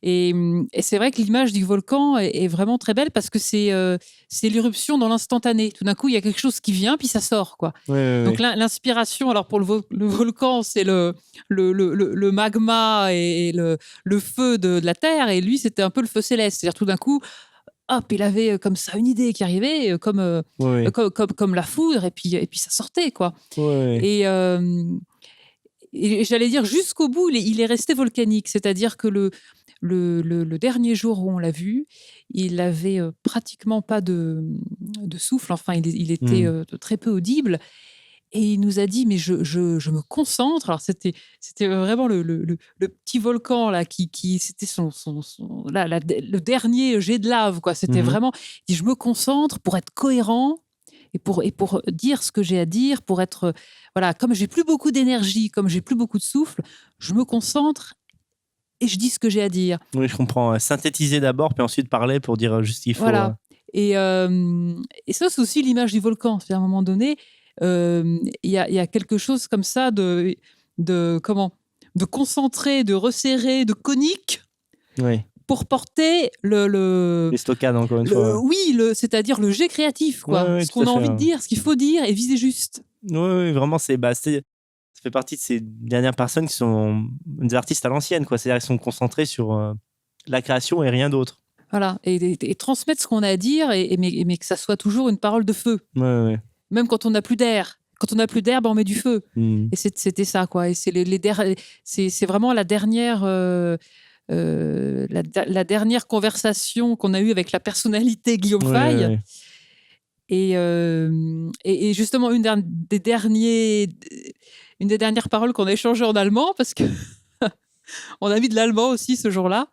Et c'est vrai que l'image du volcan est vraiment très belle parce que c'est l'irruption dans l'instantané. Tout d'un coup, il y a quelque chose qui vient, puis ça sort, quoi. Oui, oui, Donc oui. l'inspiration, alors pour le volcan, c'est le magma et le feu de la Terre. Et lui, c'était un peu le feu céleste. C'est-à-dire tout d'un coup, hop, il avait comme ça une idée qui arrivait, Oui, oui. comme la foudre, et puis ça sortait, quoi. Oui, oui. Et j'allais dire jusqu'au bout, il est resté volcanique. C'est-à-dire que le dernier jour où on l'a vu, il avait pratiquement pas de souffle. Enfin, il était très peu audible. Et il nous a dit, mais je me concentre. Alors, c'était vraiment le petit volcan là, c'était le dernier jet de lave, quoi. C'était vraiment, il dit, je me concentre pour être cohérent et pour dire ce que j'ai à dire, pour être, voilà, comme j'ai plus beaucoup d'énergie, comme j'ai plus beaucoup de souffle, je me concentre et je dis ce que j'ai à dire. Oui, je comprends. Synthétiser d'abord, puis ensuite parler pour dire juste ce qu'il faut. Voilà. Et ça, c'est aussi l'image du volcan. C'est à un moment donné, il y a quelque chose comme ça de concentré, de resserré, de conique Oui. pour porter Les stockades, encore une fois. oui, c'est-à-dire le jet créatif, quoi. Ouais, ouais, Ce tout à qu'on a fait, envie de ouais. dire, ce qu'il faut dire et viser juste. Oui, oui, vraiment, ça fait partie de ces dernières personnes qui sont des artistes à l'ancienne, quoi. C'est-à-dire qu'ils sont concentrés sur la création et rien d'autre. Voilà. Et transmettre ce qu'on a à dire, mais que ça soit toujours une parole de feu. Ouais, ouais. Même quand on n'a plus d'air. Quand on n'a plus d'air, ben on met du feu. Mhm. Et c'était ça, quoi. Et c'est vraiment la dernière, la dernière conversation qu'on a eue avec la personnalité Guillaume Ouais, Faye. ouais. Et justement, une des dernières paroles qu'on a échangées en allemand, parce que on a mis de l'allemand aussi ce jour-là.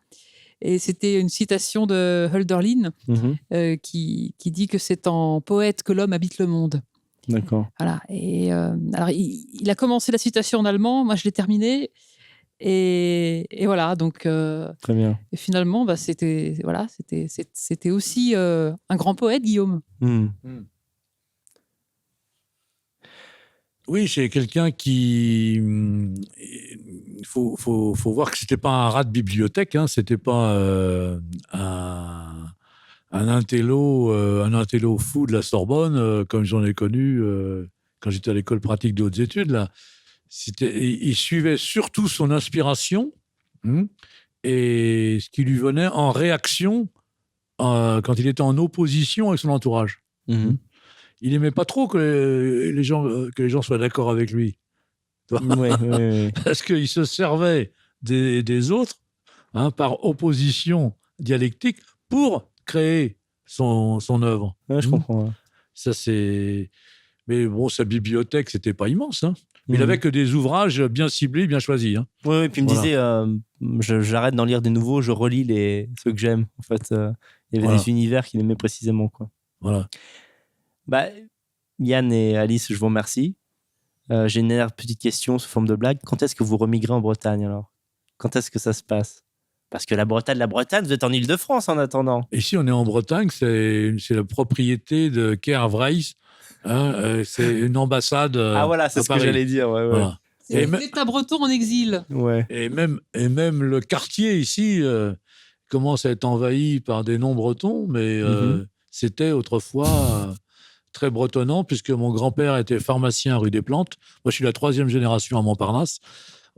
Et c'était une citation de Hölderlin Mhm. qui dit que c'est en poète que l'homme habite le monde. D'accord. Voilà. Et alors, il a commencé la citation en allemand, moi je l'ai terminée. Et voilà, donc Très bien. et finalement, bah, c'était aussi un grand poète, Guillaume. Mhm. Oui, c'est quelqu'un qui. Il faut voir que c'était pas un rat de bibliothèque, hein, c'était pas un intello fou de la Sorbonne, comme j'en ai connu quand j'étais à l'école pratique des hautes études. Là. Il suivait surtout son inspiration et ce qui lui venait en réaction quand il était en opposition avec son entourage. Mhm. Il aimait pas trop que les gens soient d'accord avec lui. Ouais, ouais, ouais. Parce qu'il se servait des autres par opposition dialectique pour créer son œuvre. Ouais, je comprends. Ouais. Ça, c'est... Mais bon, sa bibliothèque, c'était pas immense. Hein. Mais il Mhm. avait que des ouvrages bien ciblés, bien choisis. Hein. Ouais, ouais, puis il me Voilà. disait, j'arrête d'en lire des nouveaux, je relis ceux que j'aime. En fait, il y avait Voilà. des univers qu'il aimait précisément, quoi. Voilà. Bah, Yann et Alice, je vous remercie. J'ai une dernière petite question sous forme de blague. Quand est-ce que vous remigrez en Bretagne, alors? Quand est-ce que ça se passe? Parce que la Bretagne, vous êtes en Île-de-France en attendant. Ici, on est en Bretagne, c'est la propriété de Kerr Weiss. C'est une ambassade Ah voilà, à c'est ce que Paris. j'allais dire. Ouais, ouais. Voilà. C'est Et l'État breton en exil. Ouais. Et même le quartier ici commence à être envahi par des non-bretons, mais c'était autrefois très bretonnant, puisque mon grand-père était pharmacien rue des Plantes. Moi, je suis la 3e génération à Montparnasse.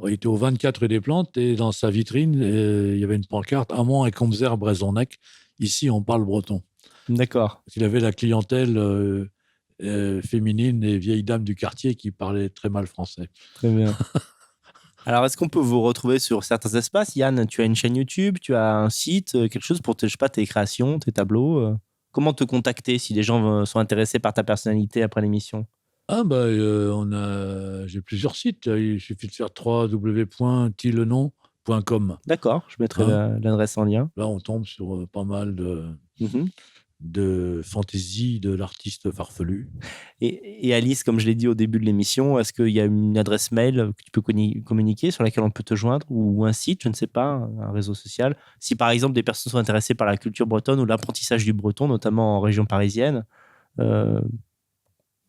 Il était au 24 rue des Plantes, et dans sa vitrine, il y avait une pancarte « Amand et Comzer Brezonnec ». Ici, on parle breton. D'accord. Il avait la clientèle féminine et vieilles dames du quartier qui parlaient très mal français. Très bien. Alors, est-ce qu'on peut vous retrouver sur certains espaces? Yann, tu as une chaîne YouTube, tu as un site, quelque chose pour je sais pas, tes créations, tes tableaux Comment te contacter si les gens sont intéressés par ta personnalité après l'émission? Ah bah j'ai plusieurs sites. Là. Il suffit de faire www.tilenon.com. D'accord, je mettrai l'adresse en lien. Là, on tombe sur pas mal Mhm. de fantaisie de l'artiste farfelu. Et Alice, comme je l'ai dit au début de l'émission, est-ce qu'il y a une adresse mail que tu peux communiquer sur laquelle on peut te joindre ou un site, je ne sais pas, un réseau social? Si par exemple des personnes sont intéressées par la culture bretonne ou l'apprentissage du breton, notamment en région parisienne,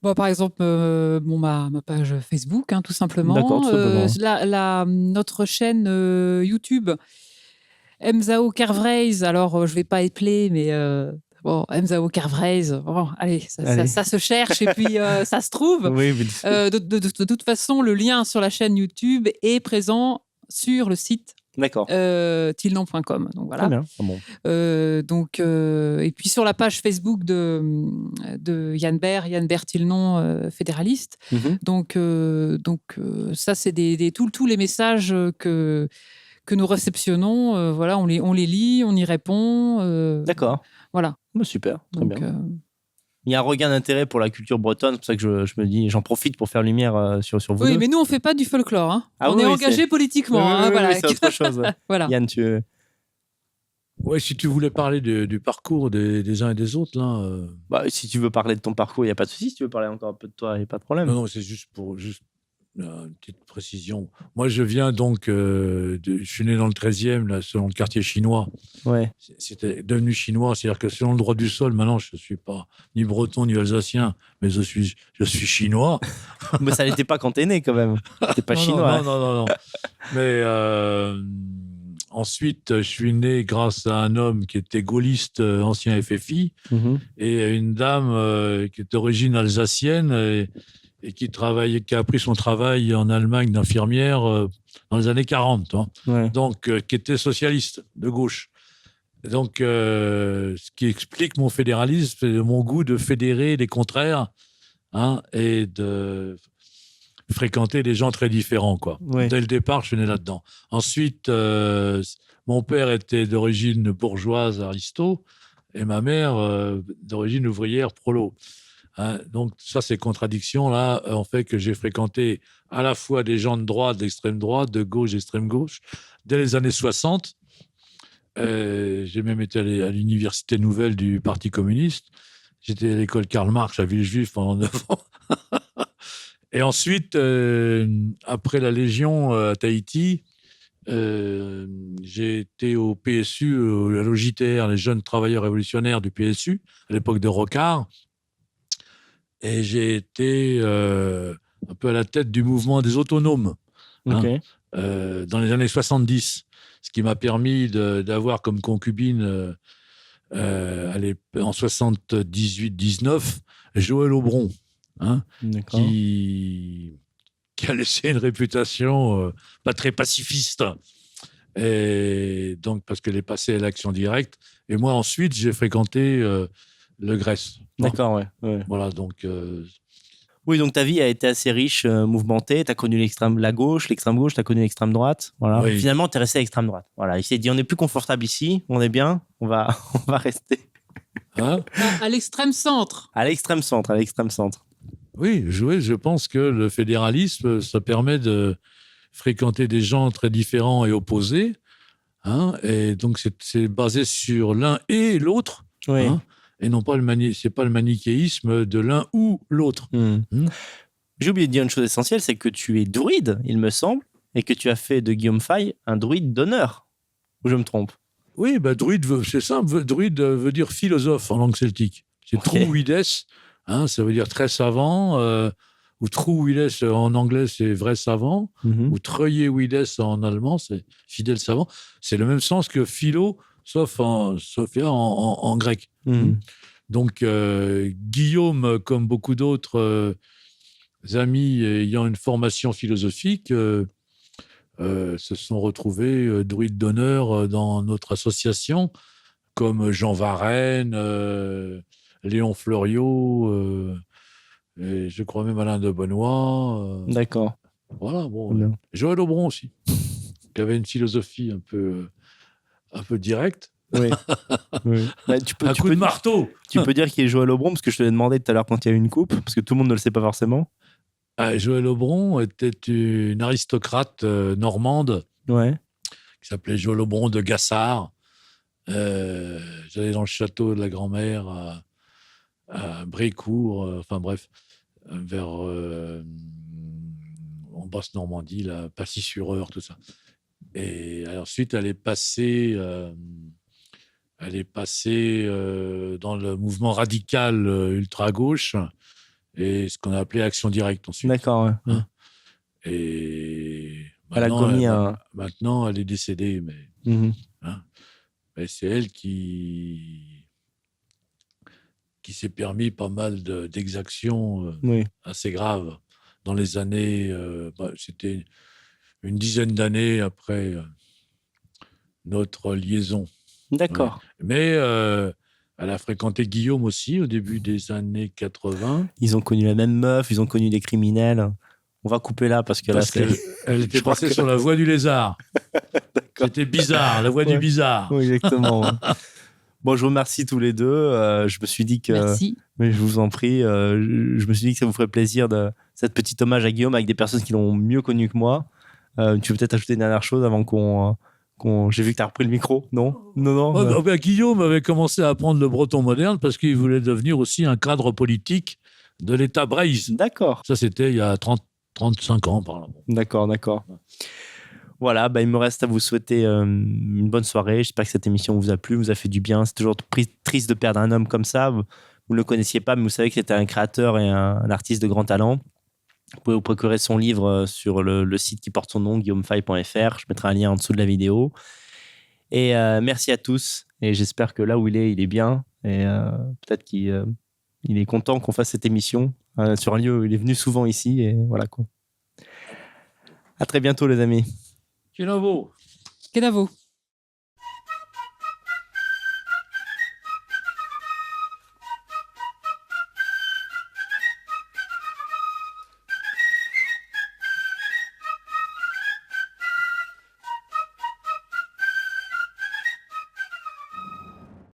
Bon, par exemple, ma page Facebook, hein, tout simplement. D'accord, tout simplement. Notre chaîne YouTube, Mzao Kervreis. Alors, je vais pas épeler, mais bon, Mzao Kervreis. Bon, allez, Allez. ça se cherche et puis ça se trouve. Oui, De toute façon, le lien sur la chaîne YouTube est présent sur le site d'accord. tilnon.com. Donc Très voilà. bien. Ah bon. Et puis sur la page Facebook de Yann Bert Tilnon, fédéraliste. Mhm. Donc ça, c'est tous les messages que nous réceptionnons. Voilà, on les lit, on y répond. D'accord. Voilà. Oh, super, très Donc, bien. Il y a un regain d'intérêt pour la culture bretonne, c'est pour ça que je me dis, j'en profite pour faire lumière sur vous oui, deux. mais nous, on fait pas du folklore. Hein. Ah on oui, est oui, engagé politiquement. Oui, hein, oui, voilà. oui, c'est autre chose. Ouais. Voilà. Yann, tu... Ouais, si tu voulais parler du parcours des uns et des autres, là. Bah, si tu veux parler de ton parcours, il n'y a pas de souci. Si tu veux parler encore un peu de toi, il n'y a pas de problème. Non, c'est juste pour une petite précision. Moi, je viens donc, je suis né dans le 13e, là, selon le quartier chinois. Ouais. C'était devenu chinois, c'est-à-dire que selon le droit du sol, maintenant, je ne suis pas ni breton ni alsacien, mais je suis chinois. Mais ça n'était pas quand t'es né, quand même. T'es pas Non, chinois. non. Mais ensuite, je suis né grâce à un homme qui était gaulliste, ancien FFI, et à une dame qui est d'origine alsacienne et qui a appris son travail en Allemagne d'infirmière dans les années 40, hein. Ouais. Donc qui était socialiste de gauche. Donc, ce qui explique mon fédéralisme, c'est mon goût de fédérer les contraires, hein, et de fréquenter des gens très différents, quoi. Ouais. Dès le départ, je suis né là-dedans. Ensuite, mon père était d'origine bourgeoise, aristo, et ma mère d'origine ouvrière, prolo. Hein, donc, ça, ces contradictions-là ont fait que j'ai fréquenté à la fois des gens de droite, d'extrême droite, de gauche, d'extrême gauche. Dès les années 60, j'ai même été allé à l'université nouvelle du Parti communiste. J'étais à l'école Karl Marx à Villejuif pendant 9 ans. Et ensuite, après la Légion à Tahiti, j'ai été au PSU, à l'OJTR, les jeunes travailleurs révolutionnaires du PSU, à l'époque de Rocard. Et j'ai été un peu à la tête du mouvement des autonomes, Okay. dans les années 70, ce qui m'a permis d'avoir comme concubine en 78-19 Joël Aubron, hein, qui a laissé une réputation pas très pacifiste. Et donc, parce qu'elle est passée à l'action directe. Et moi, ensuite, j'ai fréquenté le Grèce. D'accord, ouais. Voilà, donc... Oui, donc ta vie a été assez riche, mouvementée. Tu as connu l'extrême gauche, tu as connu l'extrême droite. Voilà. Oui. Finalement, tu es resté à l'extrême droite. Voilà. Il s'est dit, on est plus confortable ici, on est bien, on va rester. Hein, à l'extrême centre. À l'extrême centre. Oui, je pense que le fédéralisme, ça permet de fréquenter des gens très différents et opposés. Hein, et donc, c'est basé sur l'un et l'autre. Oui. Hein, et non pas c'est pas le manichéisme de l'un ou l'autre. J'ai oublié de dire une chose essentielle, c'est que tu es druide, il me semble, et que tu as fait de Guillaume Fay un druide d'honneur. Ou je me trompe? Oui, bah, druide, c'est simple. Druide veut dire philosophe en langue celtique. C'est Trúides, hein, ça veut dire très savant. Ou Trúides en anglais, c'est vrai savant. Ou Treuides en allemand, c'est fidèle savant. C'est le même sens que philo, sauf en grec. Donc, Guillaume, comme beaucoup d'autres amis ayant une formation philosophique, se sont retrouvés druides d'honneur dans notre association, comme Jean Varenne, Léon Fleuriot, et je crois même Alain de Benoît. D'accord. Voilà, bon. Joël Aubron aussi, qui avait une philosophie un peu directe. Oui. Bah, Un coup de marteau. Tu peux dire qu'il est Joël Aubron, parce que je te l'ai demandé tout à l'heure quand il y a eu une coupe, parce que tout le monde ne le sait pas forcément. Joël Aubron était une aristocrate normande, qui s'appelait Joël Aubron de Gassard. J'allais dans le château de la grand-mère à Brécourt, enfin bref, vers en Basse-Normandie, là, Passy-sur-Eure, tout ça. Et ensuite, elle est passée dans le mouvement radical ultra-gauche. et ce qu'on a appelé Action Directe ensuite. D'accord, ouais. Hein. Et Elle a commis un... maintenant, elle est décédée, mais, Mhm. mais c'est elle qui s'est permis pas mal d'exactions Oui. assez graves dans les années. C'était une dizaine d'années après notre liaison. D'accord. Ouais. Mais elle a fréquenté Guillaume aussi au début des années 80. Ils ont connu la même meuf, ils ont connu des criminels. On va couper là parce que là, elle était passée sur la voie du lézard. C'était bizarre, la voie du bizarre. Oui, exactement. Ouais. Bon, je vous remercie tous les deux. Je me suis dit que... Merci. Mais je vous en prie. Je me suis dit que ça vous ferait plaisir de cette petite hommage à Guillaume avec des personnes qui l'ont mieux connu que moi. Tu veux peut-être ajouter une dernière chose avant qu'on... J'ai vu que tu as repris le micro. Non. Guillaume avait commencé à apprendre le breton moderne parce qu'il voulait devenir aussi un cadre politique de l'État Breizh. D'accord. Ça, c'était il y a 35 ans, par là. D'accord. Voilà, il me reste à vous souhaiter une bonne soirée. J'espère que cette émission vous a plu, vous a fait du bien. C'est toujours triste de perdre un homme comme ça. Vous ne le connaissiez pas, mais vous savez que c'était un créateur et un artiste de grand talent. Vous pouvez vous procurer son livre sur le site qui porte son nom, guillaumefay.fr. Je mettrai un lien en dessous de la vidéo. Et merci à tous. Et j'espère que là où il est bien. Et peut-être qu'il est content qu'on fasse cette émission sur un lieu où il est venu souvent ici. Et voilà quoi. À très bientôt, les amis. Kenavo.